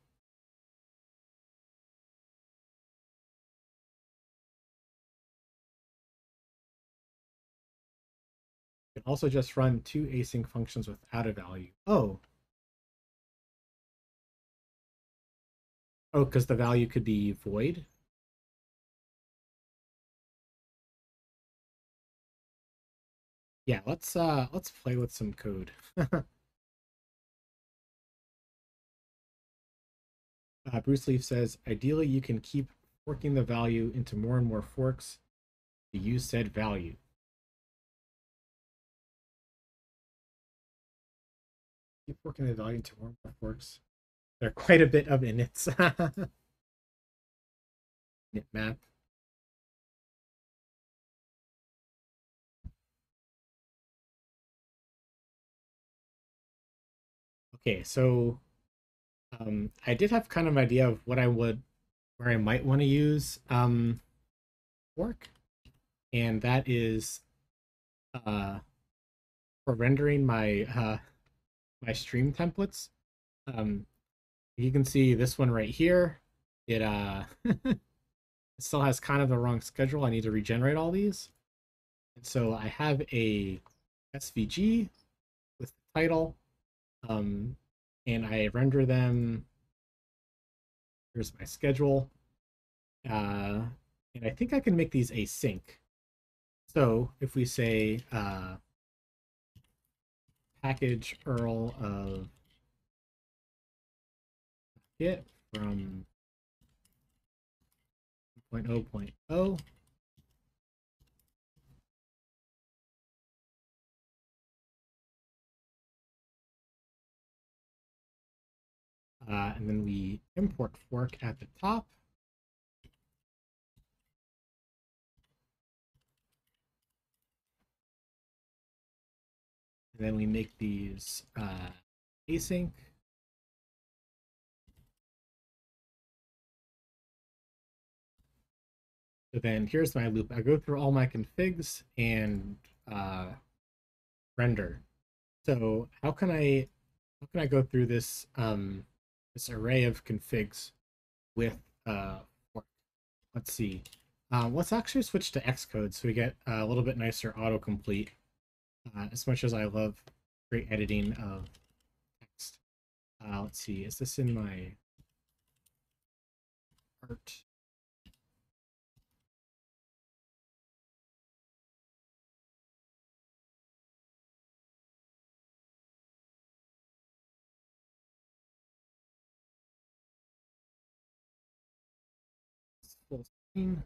You can also just run two async functions without a value. Oh, because the value could be void. Yeah, let's play with some code. Bruce Leaf says, ideally you can keep forking the value into more and more forks to use said value. Keep forking the value into more and more forks. There are quite a bit of inits. Init map. Okay, so I did have kind of an idea of what where I might want to use fork, and that is uh, for rendering my stream templates. Um, you can see this one right here. It it still has kind of the wrong schedule. I need to regenerate all these, and so I have a SVG with the title, um, and I render them. Here's my schedule. Uh, And I think I can make these async. So if we say package URL of it from 0.0.0, and then we import fork at the top. And then we make these async. So then here's my loop. I go through all my configs and render. So how can I go through this this array of configs with fork? Let's see. Let's actually switch to Xcode so we get a little bit nicer autocomplete. As much as I love great editing of text. Let's see. Is this in my art? Full screen.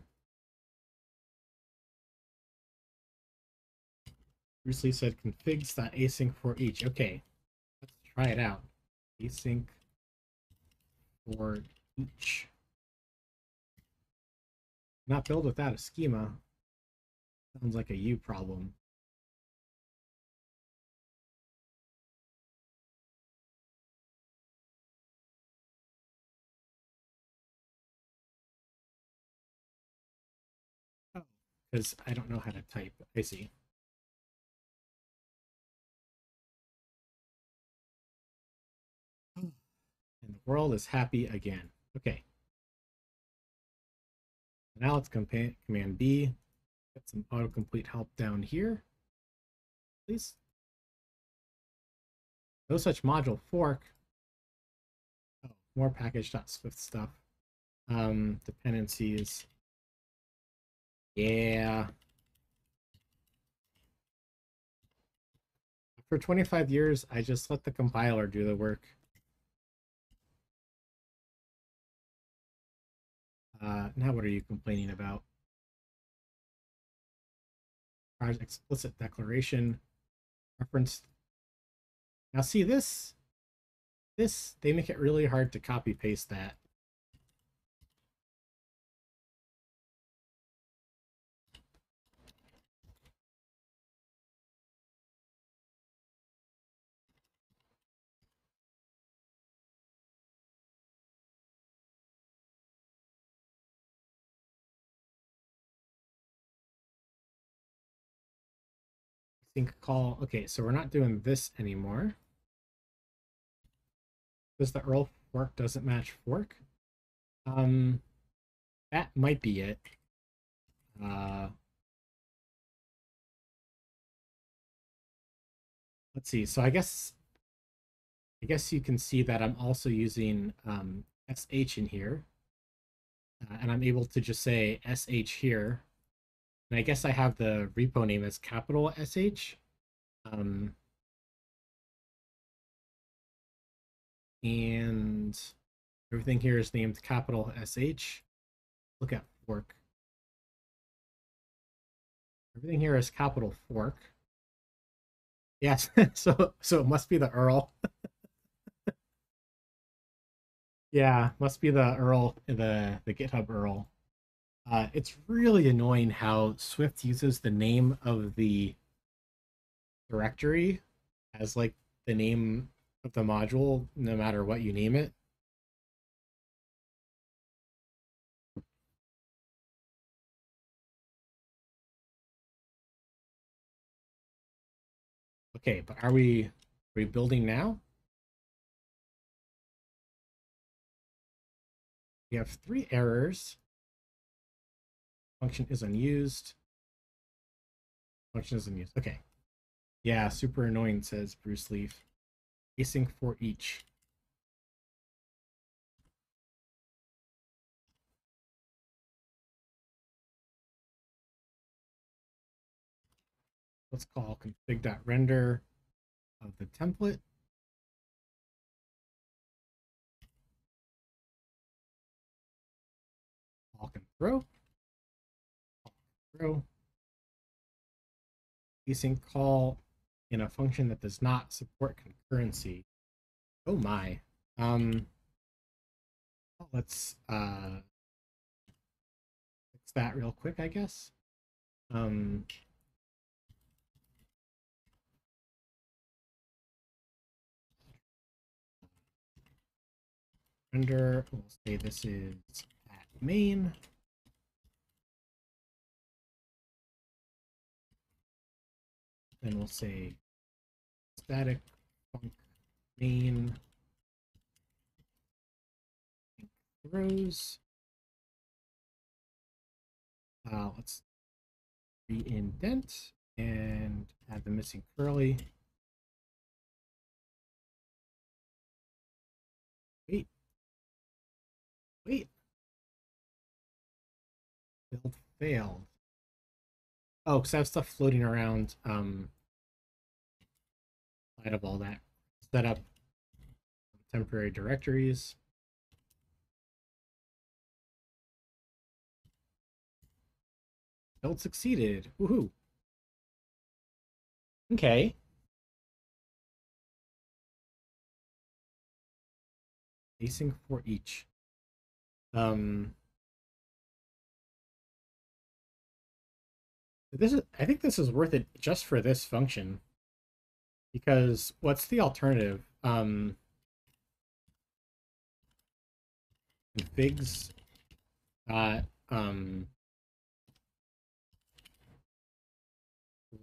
Bruce Lee said configs.async for each. Okay, let's try it out. Async for each. Not build without a schema. Sounds like a you problem. Oh, because I don't know how to type. I see. And the world is happy again. Okay. Now let's Command B. Get some autocomplete help down here, please. No such module fork. Oh, more package.swift stuff. Dependencies. Yeah. For 25 years, I just let the compiler do the work. Now what are you complaining about? Project explicit declaration. Reference. Now see this, they make it really hard to copy paste that. Sync call. Okay, so we're not doing this anymore. Because the URL fork doesn't match fork. That might be it. Let's see. So I guess you can see that I'm also using sh in here, and I'm able to just say sh here. And I guess I have the repo name as capital sh. And everything here is named capital sh. Look at fork. Everything here is capital fork. Yes, so it must be the URL. Yeah, must be the URL, the GitHub URL. It's really annoying how Swift uses the name of the directory as like the name of the module, no matter what you name it. Okay, but are we building now? We have 3 errors. Function is unused. Function is unused. Okay. Yeah, super annoying, says Bruce Leaf. Async for each. Let's call config.render of the template. All can throw. Throw. Async call in a function that does not support concurrency. Oh my. Let's fix that real quick, I guess. Render, we'll say this is at main. Then we'll say static func main throws. Let's re-indent and add the missing curly. Wait. Build failed. Oh, because I have stuff floating around inside of all that. Set up temporary directories. Build succeeded. Woohoo. Okay. Async for each. I think this is worth it just for this function. Because what's the alternative? Configs dot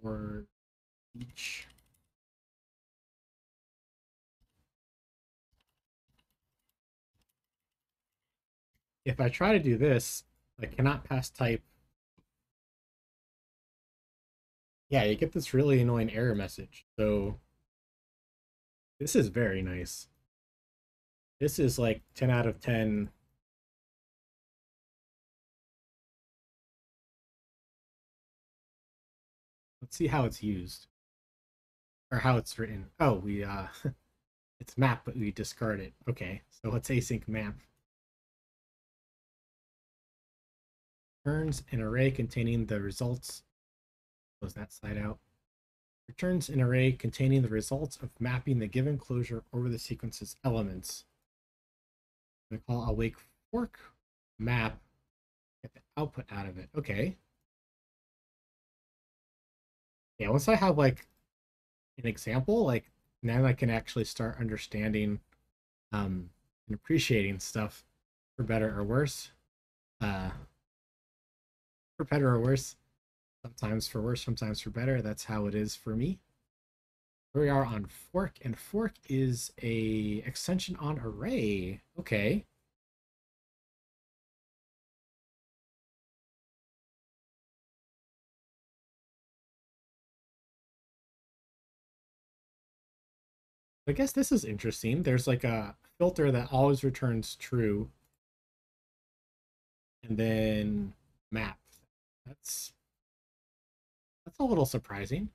for each. If I try to do this, I cannot pass type. Yeah, you get this really annoying error message. So this is very nice. This is like 10 out of 10. Let's see how it's used. Or how it's written. Oh, we it's map, but we discard it. Okay, so let's async map. Returns an array containing the results. Close that side out. Returns an array containing the results of mapping the given closure over the sequence's elements. We call awake fork map, get the output out of it. Okay. Yeah, once I have like an example, like now I can actually start understanding and appreciating stuff for better or worse. Uh for better or worse. Sometimes for worse, sometimes for better. That's how it is for me. Here we are on fork, and fork is a extension on array. Okay. I guess this is interesting. There's like a filter that always returns true, and then map. That's that's a little surprising.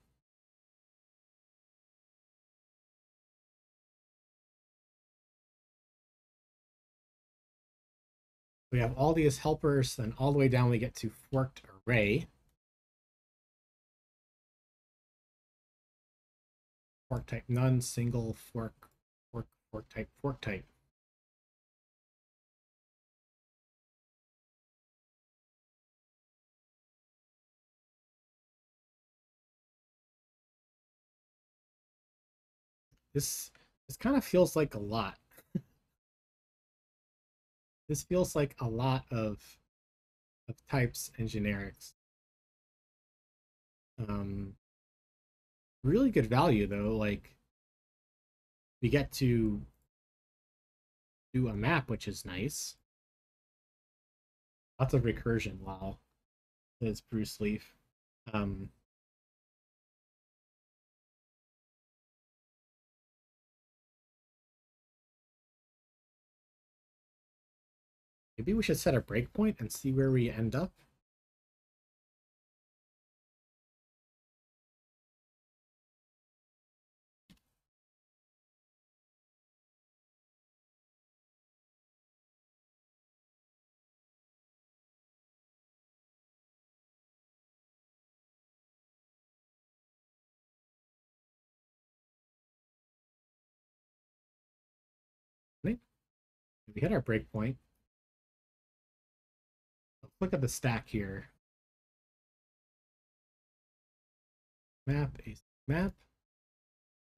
We have all these helpers, and all the way down we get to forked array. Fork type none, single, fork, fork type, fork type. This this kind of feels like a lot. This feels like a lot of types and generics. Um, really good value though. Like we get to do a map, which is nice. Lots of recursion. Wow, says Bruce Leaf. Um, maybe we should set a breakpoint and see where we end up. We hit our breakpoint. Let's look at the stack here. Map, async map.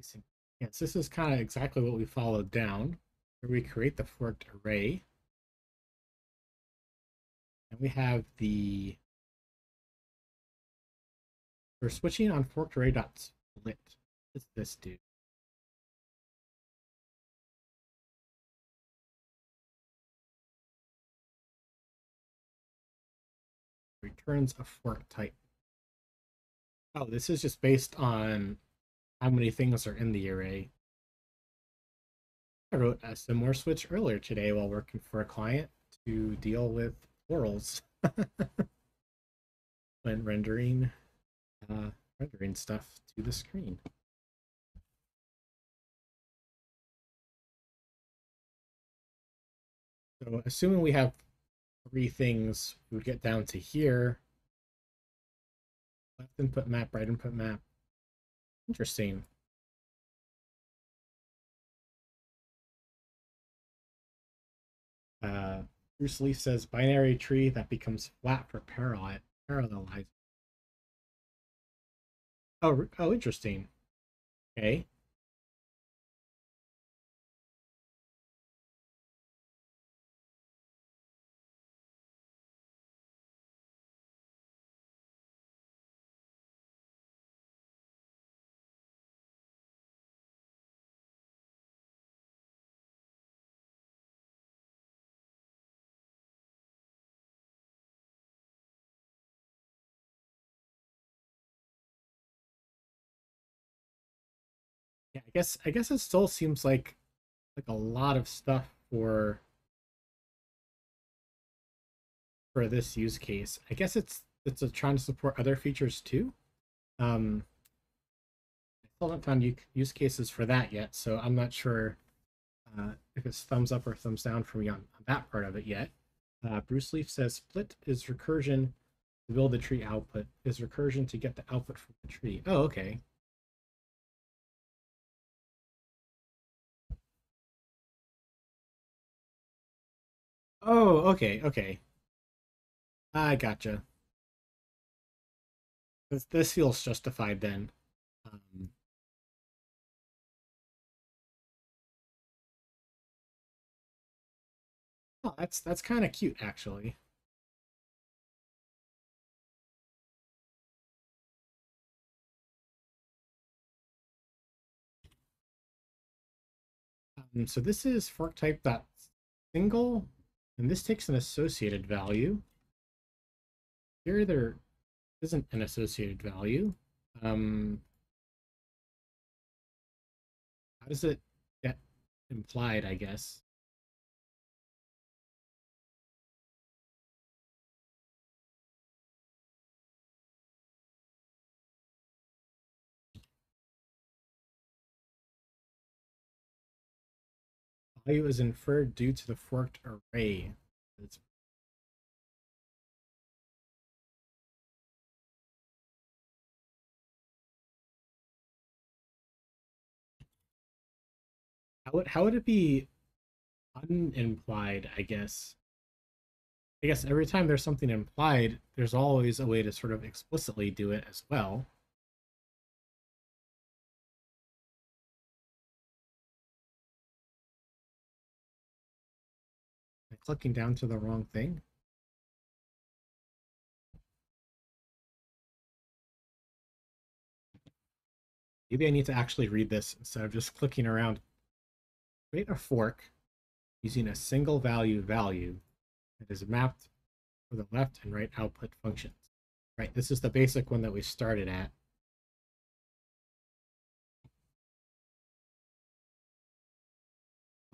Async. Yes, this is kind of exactly what we followed down. Where we create the forked array. And we have the we're switching on forked array dot split. What's this do? Returns a fork type. Oh, this is just based on how many things are in the array. I wrote a similar switch earlier today while working for a client to deal with plurals when rendering stuff to the screen. So assuming we have three things, we would get down to here. Left input map, right input map. Interesting. Bruce Leaf says binary tree that becomes flat for parallelize. Oh, interesting. Okay. Yeah, I guess it still seems like a lot of stuff for this use case. I guess it's trying to support other features too. I still haven't found use cases for that yet, so I'm not sure if it's thumbs up or thumbs down for me on that part of it yet. Bruce Leaf says split is recursion to build the tree output, is recursion to get the output from the tree. Oh, okay. Oh, okay. I gotcha. This feels justified then. Um, oh, that's kind of cute actually. So this is fork type dot single, and this takes an associated value. Here there isn't an associated value. Um, how does it get implied, I guess? Value is inferred due to the forked array. It's, how would it be unimplied, I guess? I guess every time there's something implied, there's always a way to sort of explicitly do it as well. Am I clicking down to the wrong thing? Maybe I need to actually read this instead of just clicking around. Create a fork using a single value that is mapped for the left and right output functions. Right, this is the basic one that we started at.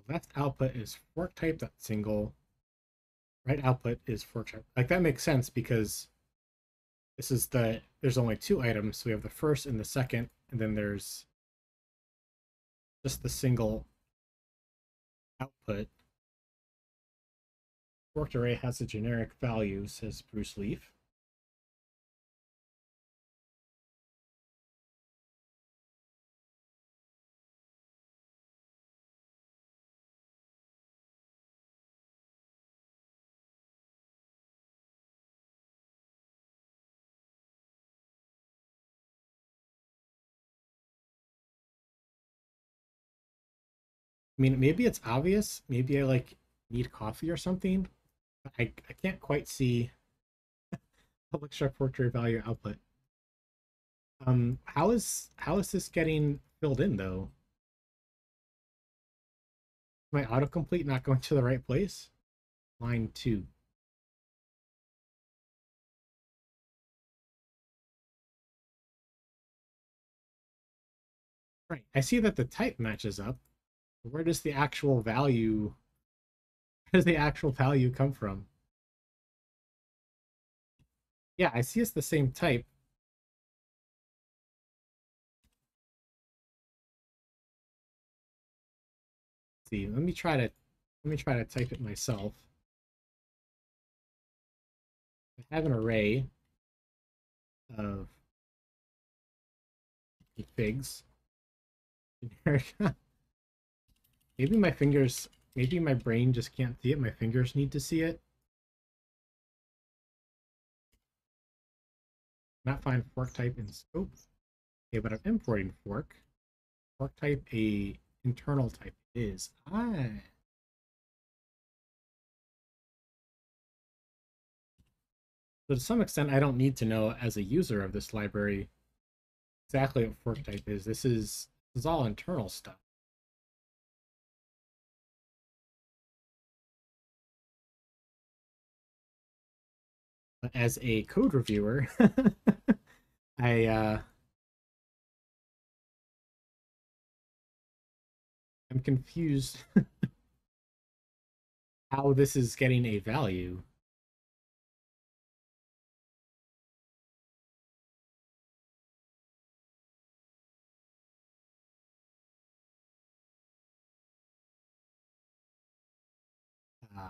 The left output is fork type that single. Right output is fork type. Like that makes sense because there's only two items. So we have the first and the second, and then there's just the single output. Forked array has a generic value, says Bruce Leaf. I mean, maybe it's obvious. Maybe I like need coffee or something. I can't quite see public struct portrait value output. How is this getting filled in though? My autocomplete not going to the right place? Line 2. Right. I see that the type matches up. Where does the actual value where does the actual value come from? Yeah, I see it's the same type. Let's see, let me try to type it myself. I have an array of figs. Maybe my fingers, maybe my brain just can't see it. My fingers need to see it. Not find fork type in scope. Okay, but I'm importing fork. Fork type a internal type is. So to some extent, I don't need to know as a user of this library exactly what fork type is. This is all internal stuff. But as a code reviewer, I I'm confused how this is getting a value.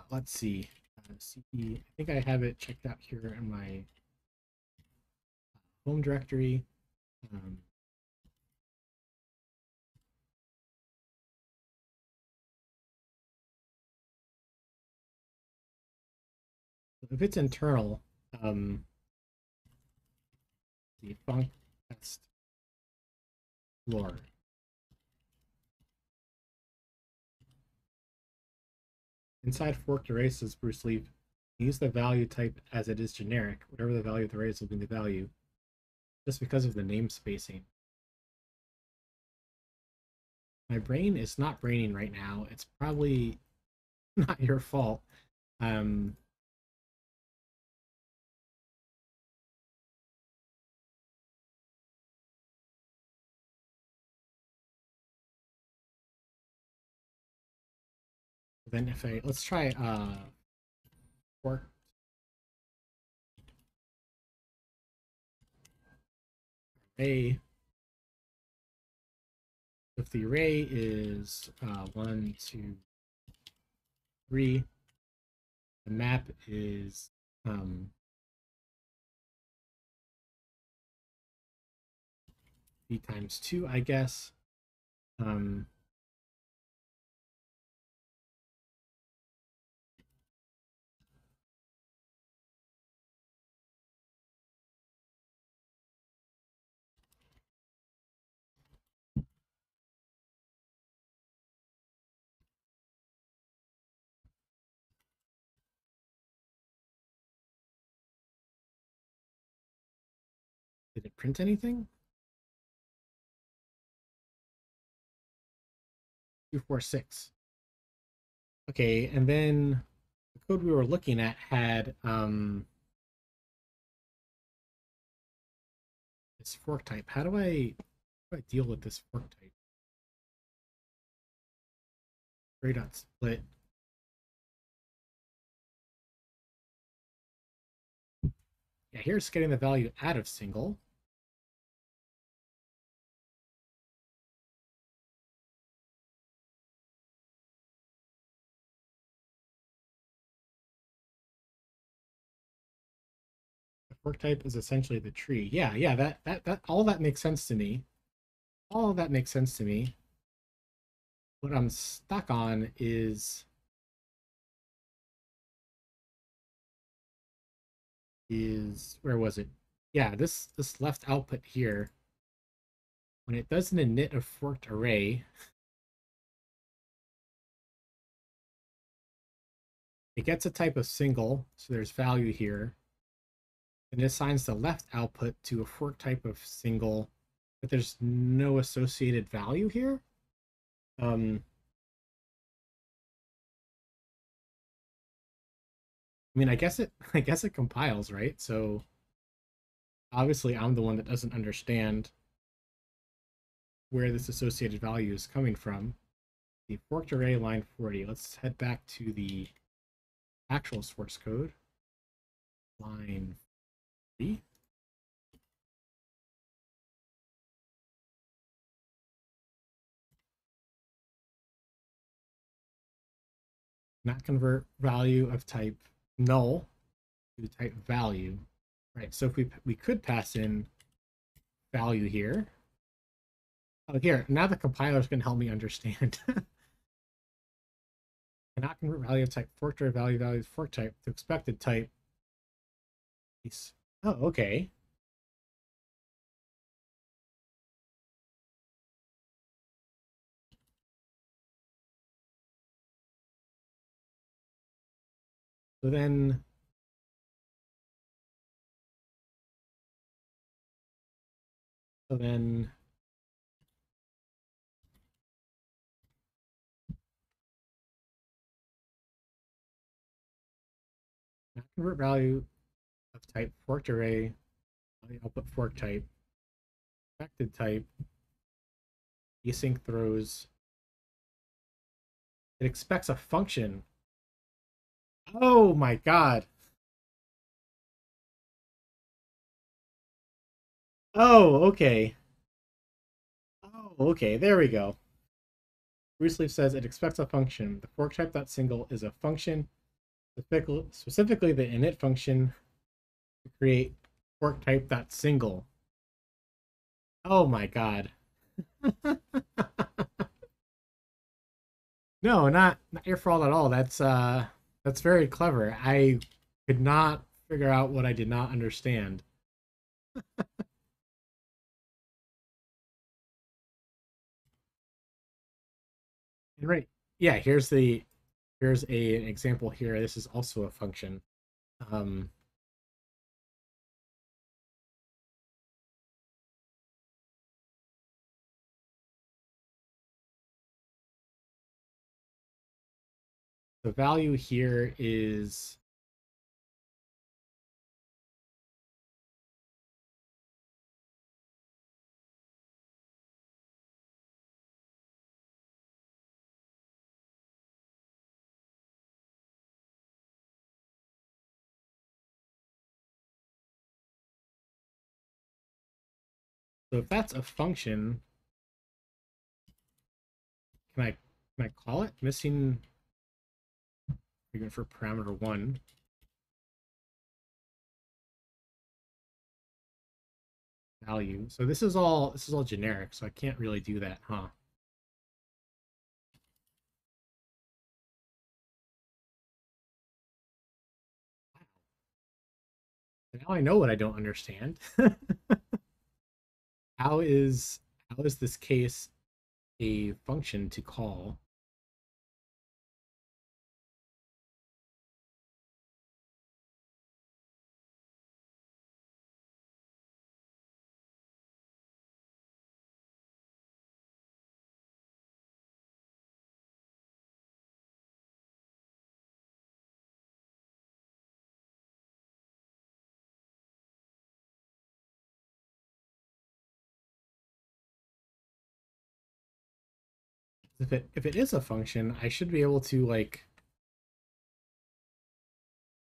Let's see. CP, I think I have it checked out here in my home directory. Um, if it's internal, the func test lore. Inside forked array, says Bruce Lee, use the value type as it is generic. Whatever the value of the array is will be the value. Just because of the name spacing. My brain is not braining right now. It's probably not your fault. Um, then if I let's try fork array. If the array is 1, 2, 3, the map is b times 2, I guess. Um, did it print anything? 246. Okay, and then the code we were looking at had this fork type. How do I deal with this fork type? Array dot split. Yeah, here's getting the value out of single. The fork type is essentially the tree. Yeah, that all that makes sense to me. All of that makes sense to me. What I'm stuck on is where was it? Yeah, this left output here. When it does an init of forked array, it gets a type of single, so there's value here, and it assigns the left output to a fork type of single, but there's no associated value here. I mean, I guess it I guess it compiles, right? So obviously I'm the one that doesn't understand where this associated value is coming from. The forked array line 40. Let's head back to the actual source code. Line 40. Not convert value of type null to type value. Right, so if we could pass in value here. Oh, here, now the compiler's going to help me understand. Cannot convert value of type forked array value fork type to expected type. Oh, okay. So then so then not convert value of type forked array output fork type expected type async throws. It expects a function. Oh my god. Oh, okay. Oh, okay. There we go. Bruce Leaf says it expects a function. The fork type dot single is a function, specifically the init function to create fork type dot single. Oh my god. No, not your fault at all. That's very clever. I could not figure out what I did not understand. And right. Yeah, here's an example here. This is also a function. Um the value here is so if that's a function, can I can I call it missing even for parameter one? Value. So this is all generic, so I can't really do that, huh? Now I know what I don't understand. how is how is this case a function to call? If it is a function, I should be able to like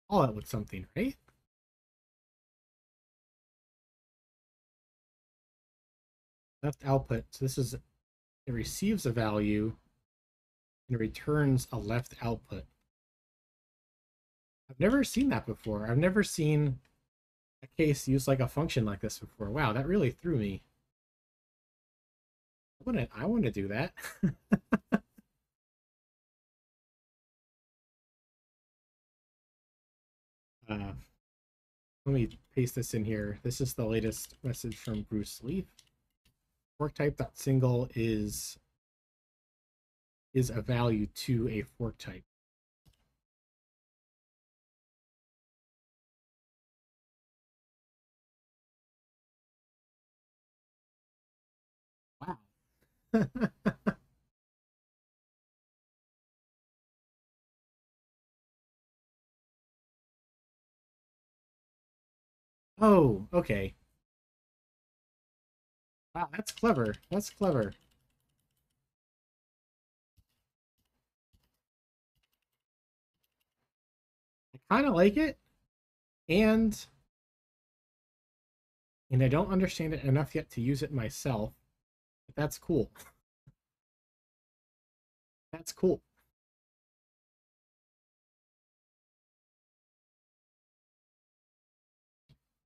call it with something, right? Left output. So this is it receives a value and it returns a left output. I've never seen that before. I've never seen a case use like a function like this before. Wow, that really threw me. I want to do that. uh, let me paste this in here. This is the latest message from Bruce Leaf. Fork type dot single is a value to a fork type. Oh, okay. Wow, that's clever. That's clever. I kind of like it, and I don't understand it enough yet to use it myself. But that's cool. That's cool.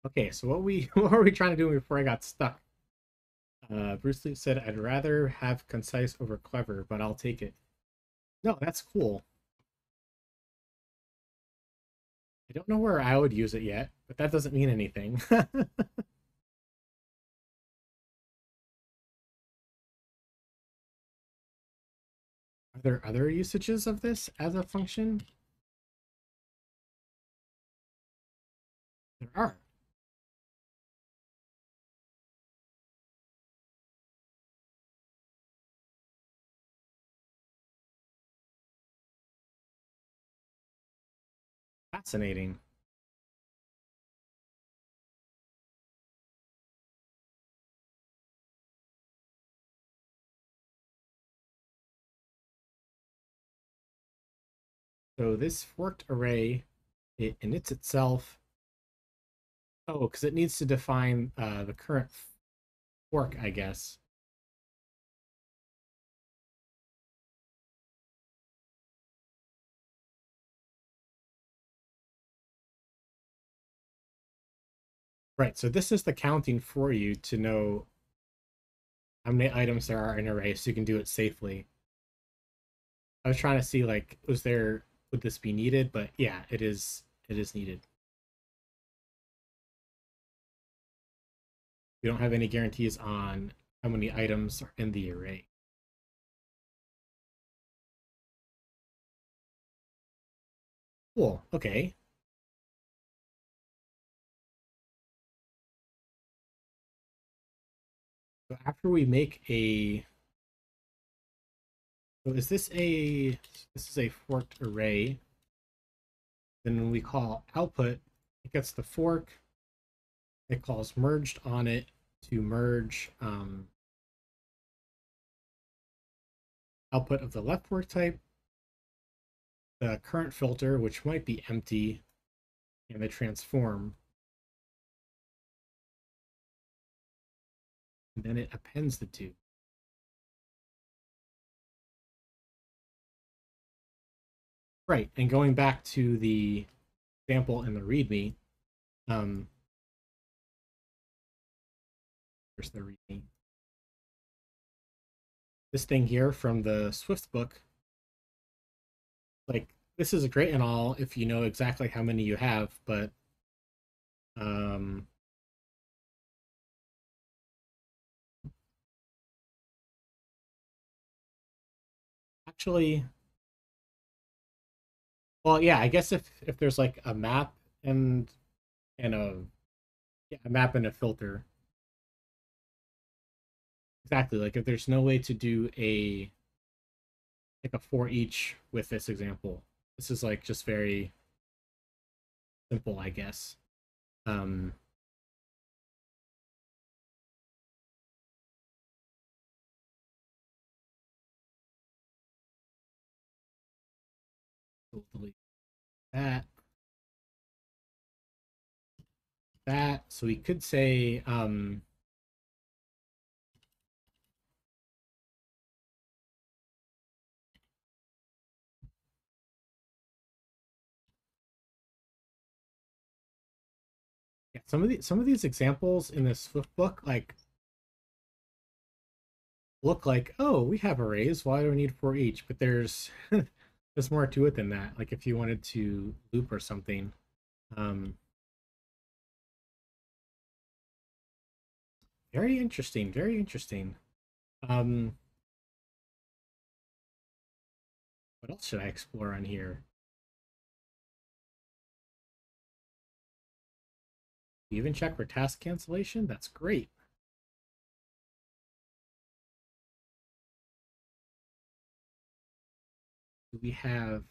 Okay, so what were we trying to do before I got stuck? Bruce Lee said, "I'd rather have concise over clever, but I'll take it." No, that's cool. I don't know where I would use it yet, but that doesn't mean anything. Are there other usages of this as a function? There are. Fascinating. So this forked array, it inits itself. Oh, because it needs to define the current fork, I guess. Right, so this is the counting for you to know how many items there are in an array so you can do it safely. I was trying to see like would this be needed, but yeah, it is needed. We don't have any guarantees on how many items are in the array. Cool. Okay. So after we make a so this is a forked array. Then when we call output, it gets the fork. It calls merged on it to merge output of the left fork type, the current filter, which might be empty, and the transform. And then it appends the two. Right. And going back to the example in the README, um, here's the README. This thing here from the Swift book, like this is great and all if you know exactly how many you have, but um, actually, well, yeah, I guess if there's like a map and a yeah, a map and a filter, exactly. Like if there's no way to do a like a for each with this example, this is like just very simple, I guess. Um, we'll delete that, that. So we could say, yeah, some of these examples in this Swift book like look like, oh, we have arrays. Why do we need for each? But there's there's more to it than that. Like if you wanted to loop or something. Um, very interesting. Very interesting. Um, what else should I explore on here? You even check for task cancellation? That's great. Do we have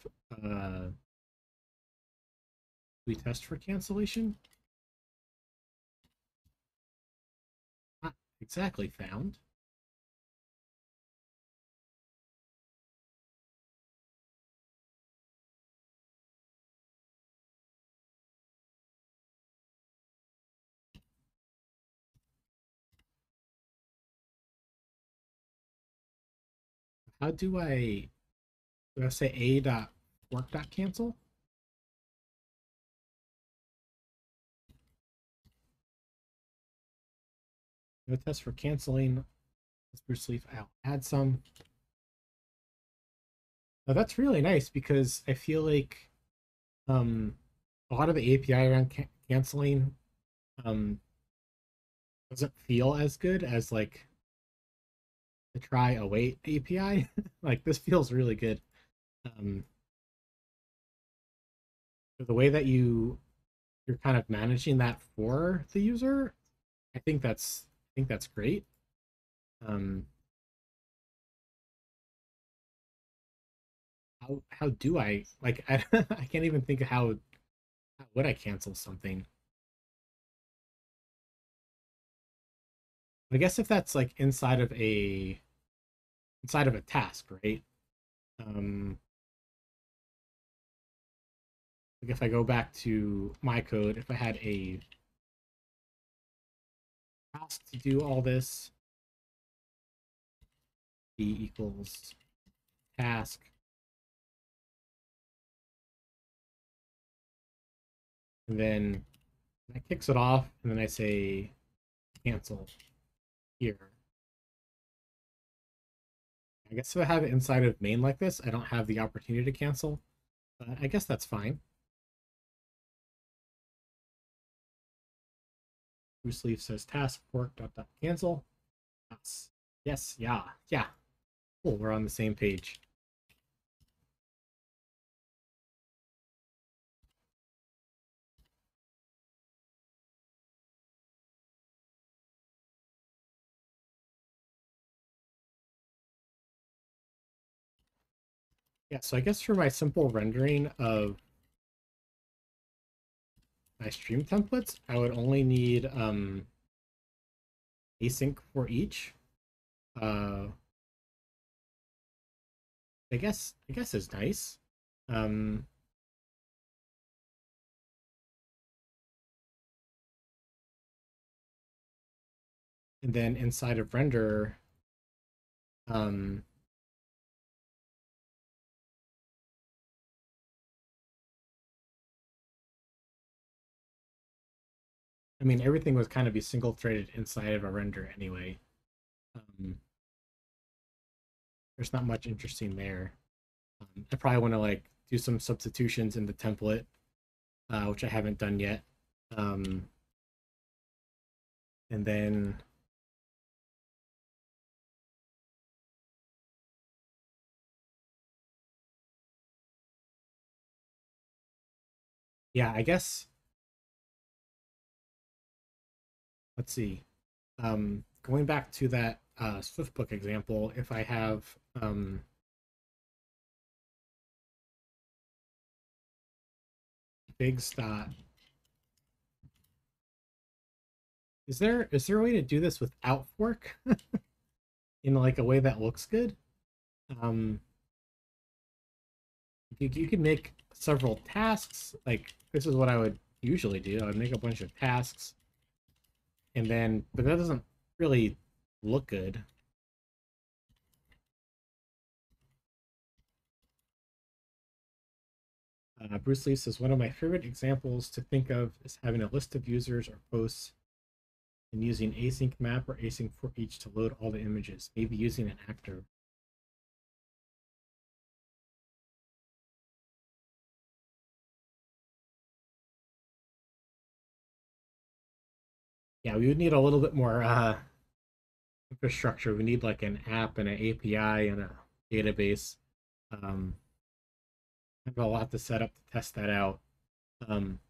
do we test for cancellation? Not exactly found. How do I say a dot work dot cancel? No test for canceling. Let's Bruce Leaf. I'll add some. Now that's really nice because I feel like um a lot of the API around canceling um doesn't feel as good as like the try await API. Like this feels really good. Um, the way that you're kind of managing that for the user, I think that's great. Um, how do I like I can't even think of how would I cancel something? I guess if that's like inside of a task, right? Um, like if I go back to my code, if I had a task to do all this, b equals task, and then that kicks it off, and then I say cancel here. I guess if I have it inside of main like this, I don't have the opportunity to cancel, but I guess that's fine. Bruce Leaf says task fork dot dot cancel. Yes, yes, yeah, yeah. Cool, we're on the same page. Yeah, so I guess for my simple rendering of my stream templates, I would only need async for each. Uh, I guess is nice. Um, and then inside of render, um, I mean everything was kind of be single threaded inside of a render anyway. Um, there's not much interesting there. I probably want to like do some substitutions in the template, which I haven't done yet. Um, and then yeah, I guess let's see. Going back to that Swiftbook example, if I have big stat, is there a way to do this without fork in like a way that looks good? Um, you could make several tasks. Like this is what I would usually do. I would make a bunch of tasks, and then but that doesn't really look good. Bruce Lee says one of my favorite examples to think of is having a list of users or posts and using async map or async for each to load all the images. Maybe using an actor. Yeah, we would need a little bit more infrastructure. We need like an app and an API and a database. Um, I have a lot to set up to test that out. Um,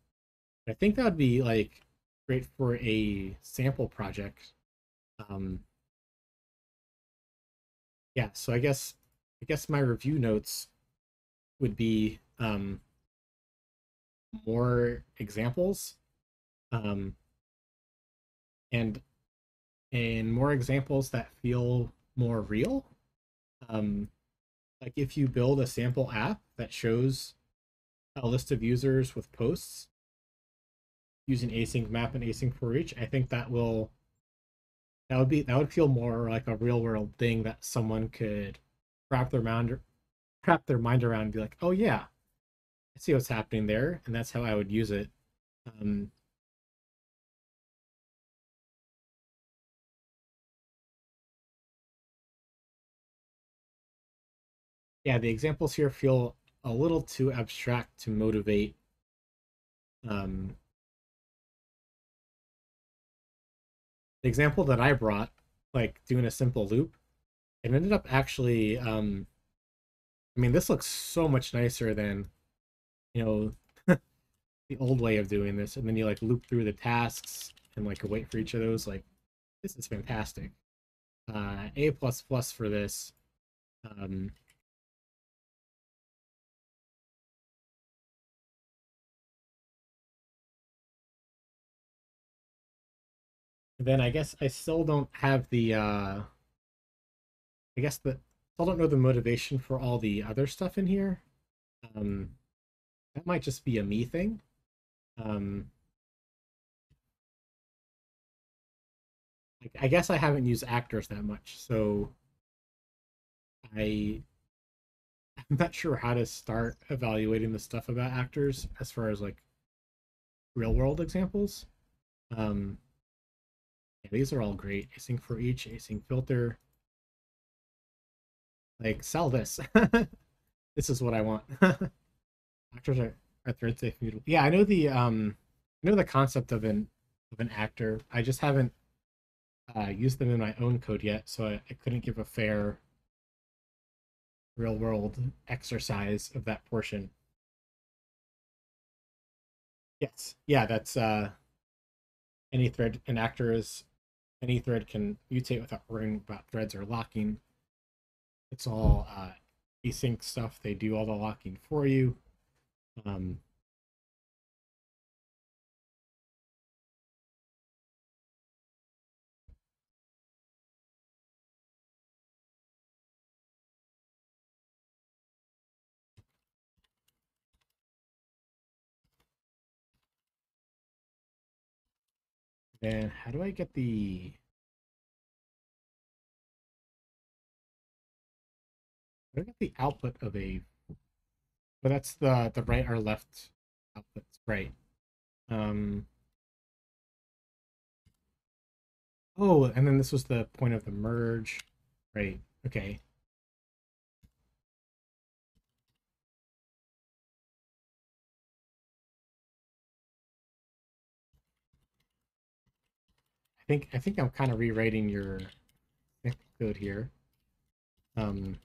I think that would be like great for a sample project. Um, yeah, so I guess my review notes would be more examples, um, and more examples that feel more real. Um, like if you build a sample app that shows a list of users with posts using async map and async for each, I think that would feel more like a real world thing that someone could wrap their mind around and be like, oh yeah, I see what's happening there, and that's how I would use it. Um, yeah, the examples here feel a little too abstract to motivate. Um, the example that I brought, like doing a simple loop, it ended up actually. I mean, this looks so much nicer than you know the old way of doing this, and then you like loop through the tasks and like wait for each of those. Like this is fantastic. A plus plus for this. Um, then I guess I still don't have the I guess the still don't know the motivation for all the other stuff in here. Um, that might just be a me thing. Um, like, I guess I haven't used actors that much, so I I'm not sure how to start evaluating the stuff about actors as far as like real world examples. Um, yeah, these are all great. Async for each, async filter. Like sell this. This is what I want. Actors are thread safe mutable. Yeah, I know the concept of an actor. I just haven't used them in my own code yet, so I couldn't give a fair real world exercise of that portion. Yes. Yeah, that's any thread an actor is any thread can mutate without worrying about threads or locking. It's all async stuff. They do all the locking for you. Um, then how do I get the output of a but that's the right or left outputs, right? Um, oh, and then this was the point of the merge, right? Okay. I think I'm kind of rewriting your code here. Um,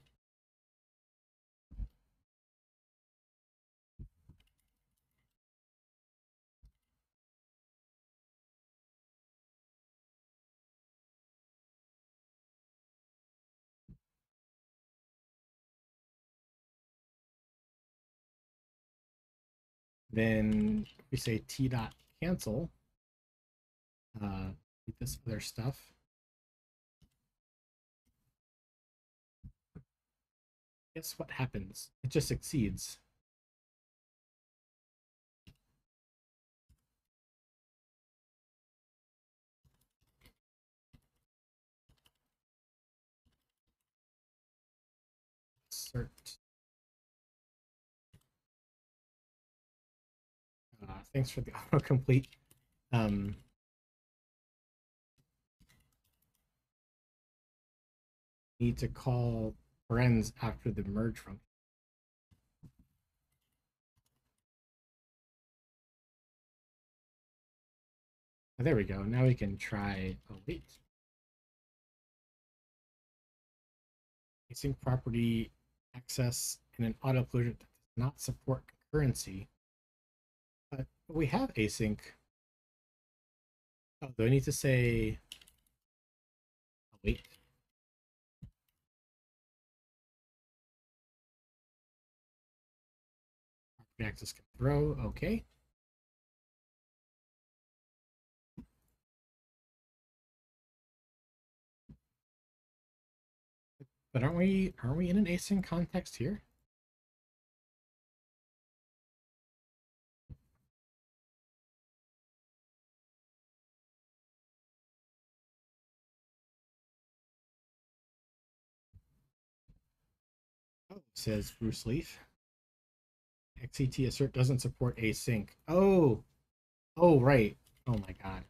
then we say t dot cancel with this other stuff. Guess what happens? It just exceeds. Cert. Thanks for the autocomplete. Um, need to call friends after the merge function. Oh, there we go. Now we can try. Oh wait, async property access in an auto closure that does not support concurrency. But we have async. Oh, do I need to say? Oh, wait. Axis can throw. Okay. But aren't we in an async context here? Oh, says Bruce Leaf. XCT assert doesn't support async. Oh, oh right. Oh my god.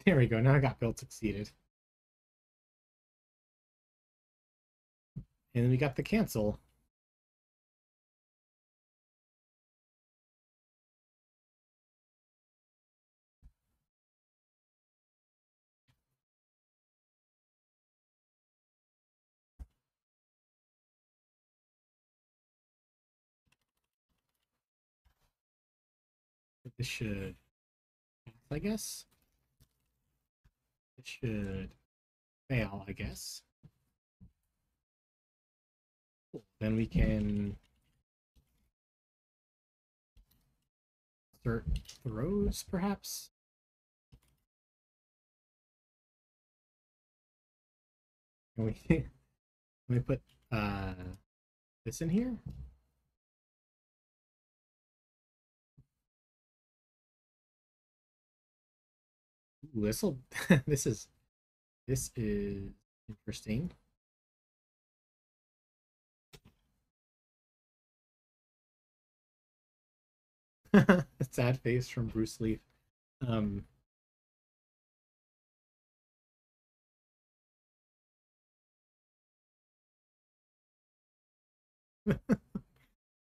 There we go. Now I got build succeeded. And then we got the cancel. This should pass, I guess. It should fail, I guess. Cool. Then we can start throws, perhaps. Can we let me put this in here? Ooh, this'll this is interesting. Sad face from Bruce Leaf. Um,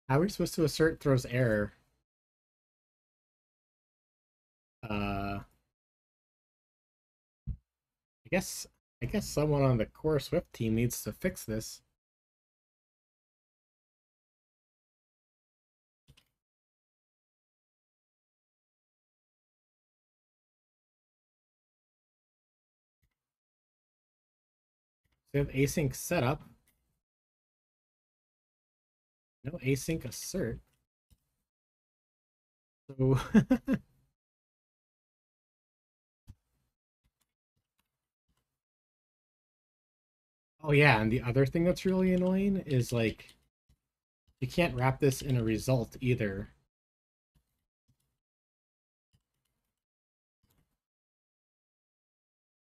how are we supposed to assert throws error? I guess I guess someone on the core Swift team needs to fix this. So we have async setup, no async assert. So oh yeah, and the other thing that's really annoying is like you can't wrap this in a result either.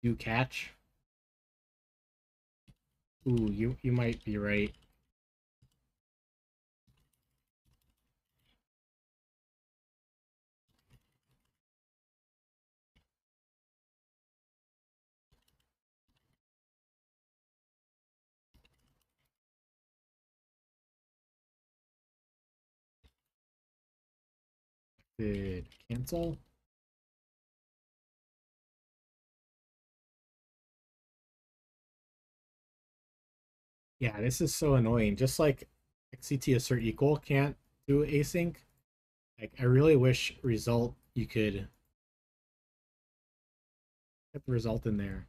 You catch. Ooh, you might be right. Did cancel? Yeah, this is so annoying. Just like XCT assert equal can't do async. Like I really wish result you could get the result in there.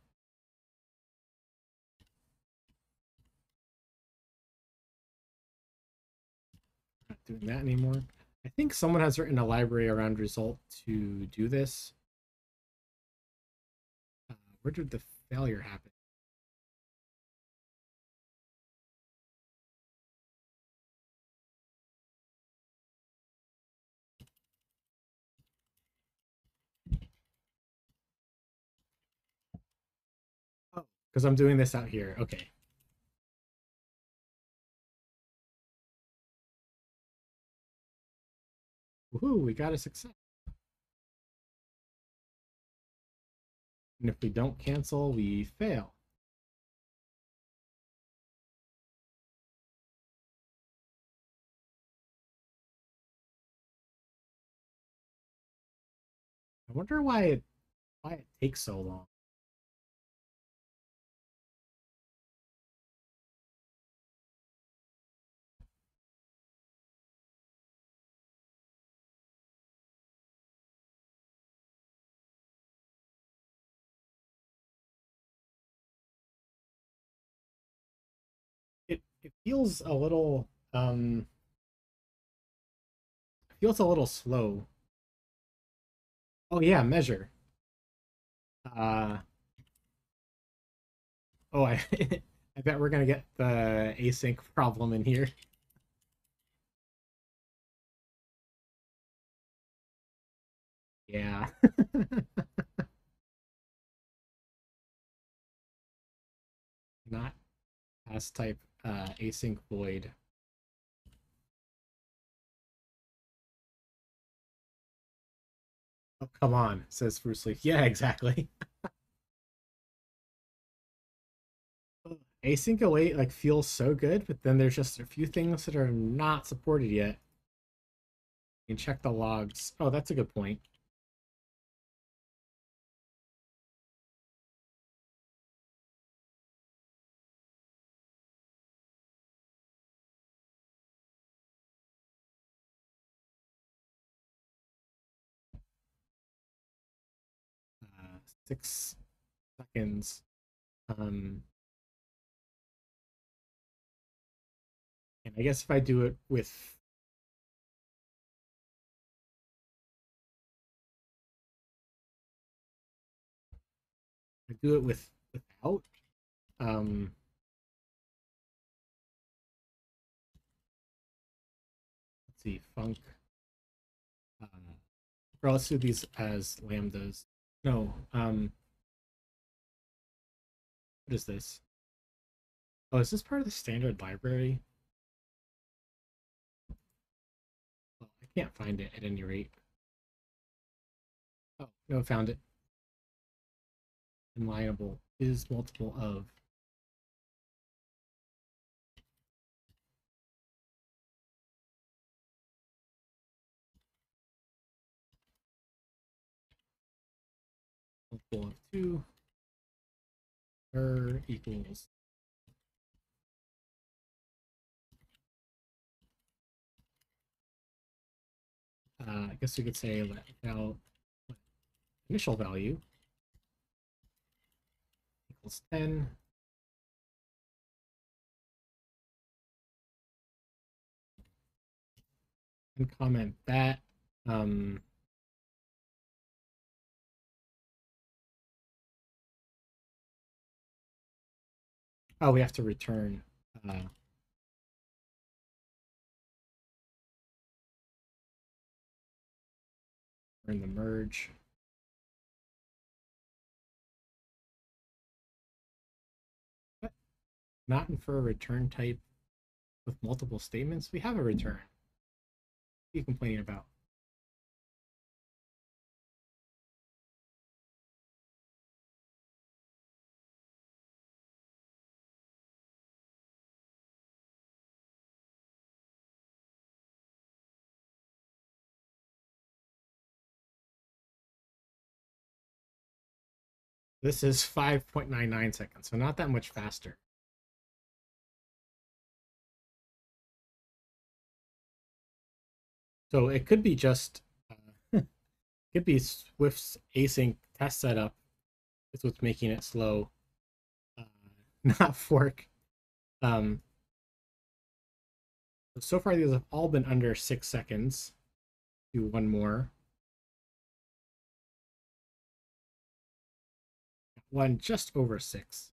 Not doing that anymore. I think someone has written a library around result to do this. Where did the failure happen? Oh, because I'm doing this out here. Okay. Woohoo, we got a success. And if we don't cancel, we fail. I wonder why it takes so long. feels a little feels a little slow. Oh yeah, measure. Uh oh, I I bet we're gonna get the async problem in here. Yeah. Not pass type async void. Oh, come on, says Bruce Lee. Yeah, exactly. Async await like feels so good, but then there's just a few things that are not supported yet. You can check the logs. Oh, that's a good point. 6 seconds. Um, and I guess if I do it with I do it without um let's see, func or let's do these as lambdas. No, what is this? Oh, is this part of the standard library? Well, I can't find it at any rate. Oh, no, found it. Inlineable is multiple of. Multiple of 2 equals. I guess we could say let now initial value equals 10. And comment that. Um, oh, we have to return. In the merge. What? Not infer a return type with multiple statements? We have a return. What are you complaining about? This is 5.99 seconds, so not that much faster. So it could be just, it could be Swift's async test setup is what's making it slow, uh, not fork. Um, so far, these have all been under 6 seconds. Do one more. One just over 6.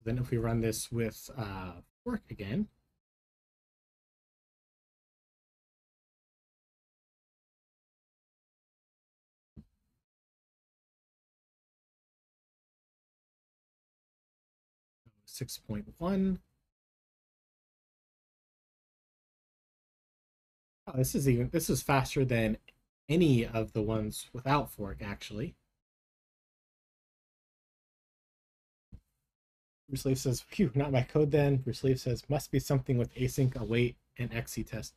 Then if we run this with fork again, so 6.1. Oh, this is faster than any of the ones without fork, actually. Bruce Leaf says, phew, not my code then. Bruce Leaf says, must be something with async await and XC test.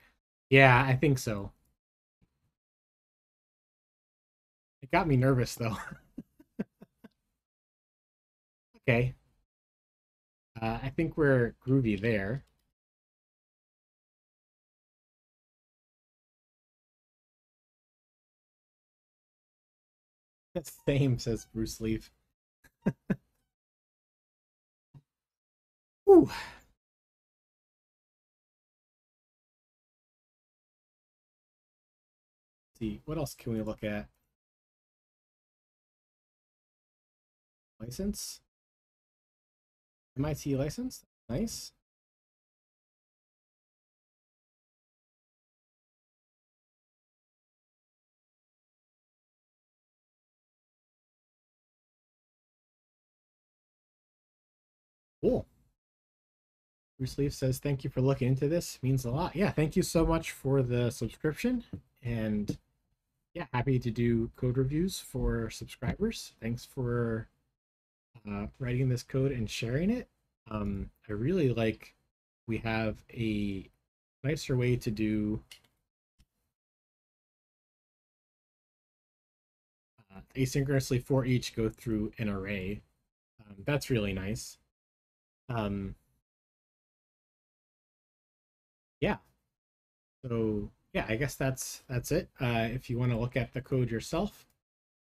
Yeah, I think so. It got me nervous though. Okay. I think we're groovy there. Same, says Bruce Leaf. Ooh. See, what else can we look at? License? MIT license? Nice. Cool. Bruce Leaf says, thank you for looking into this. Means a lot. Yeah, thank you so much for the subscription. And yeah, happy to do code reviews for subscribers. Thanks for writing this code and sharing it. I really like we have a nicer way to do asynchronously for each go through an array. That's really nice. Um, yeah. So yeah, I guess that's it. If you want to look at the code yourself,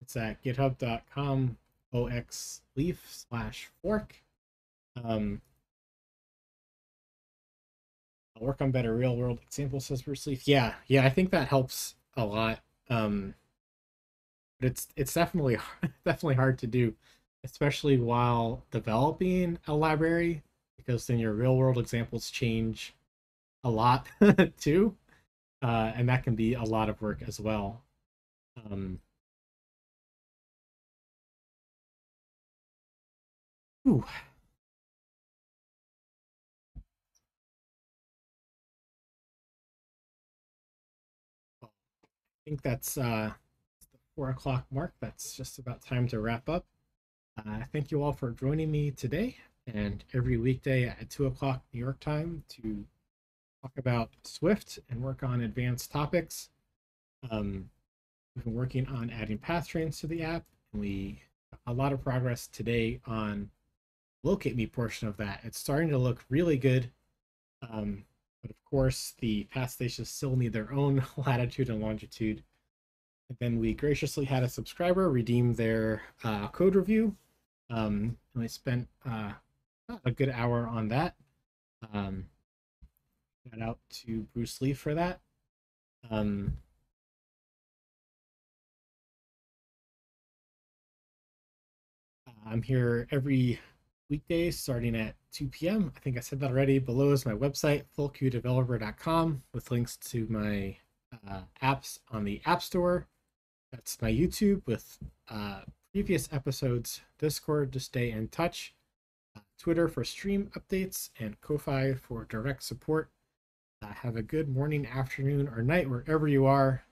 it's at github.com oxleaf/fork. I'll work on better real world examples, says Bruce Leaf. Yeah, I think that helps a lot. But it's definitely definitely hard to do, especially while developing a library, because then your real world examples change a lot too, and that can be a lot of work as well. Um, ooh, I think that's the 4 o'clock mark. That's just about time to wrap up. Thank you all for joining me today and every weekday at 2 o'clock New York time to talk about Swift and work on advanced topics. Um, we've been working on adding path trains to the app, and we a lot of progress today on locate me portion of that. It's starting to look really good. But of course, the path stations still need their own latitude and longitude. And then we graciously had a subscriber redeem their code review. And I spent a good hour on that. Um, Shout out to Bruce Lee for that. Um, I'm here every weekday starting at 2 p.m. I think I said that already. Below is my website, fullqdeveloper.com, with links to my apps on the App Store. That's my YouTube with previous episodes, Discord to stay in touch, Twitter for stream updates, and Ko-Fi for direct support. Have a good morning, afternoon, or night wherever you are.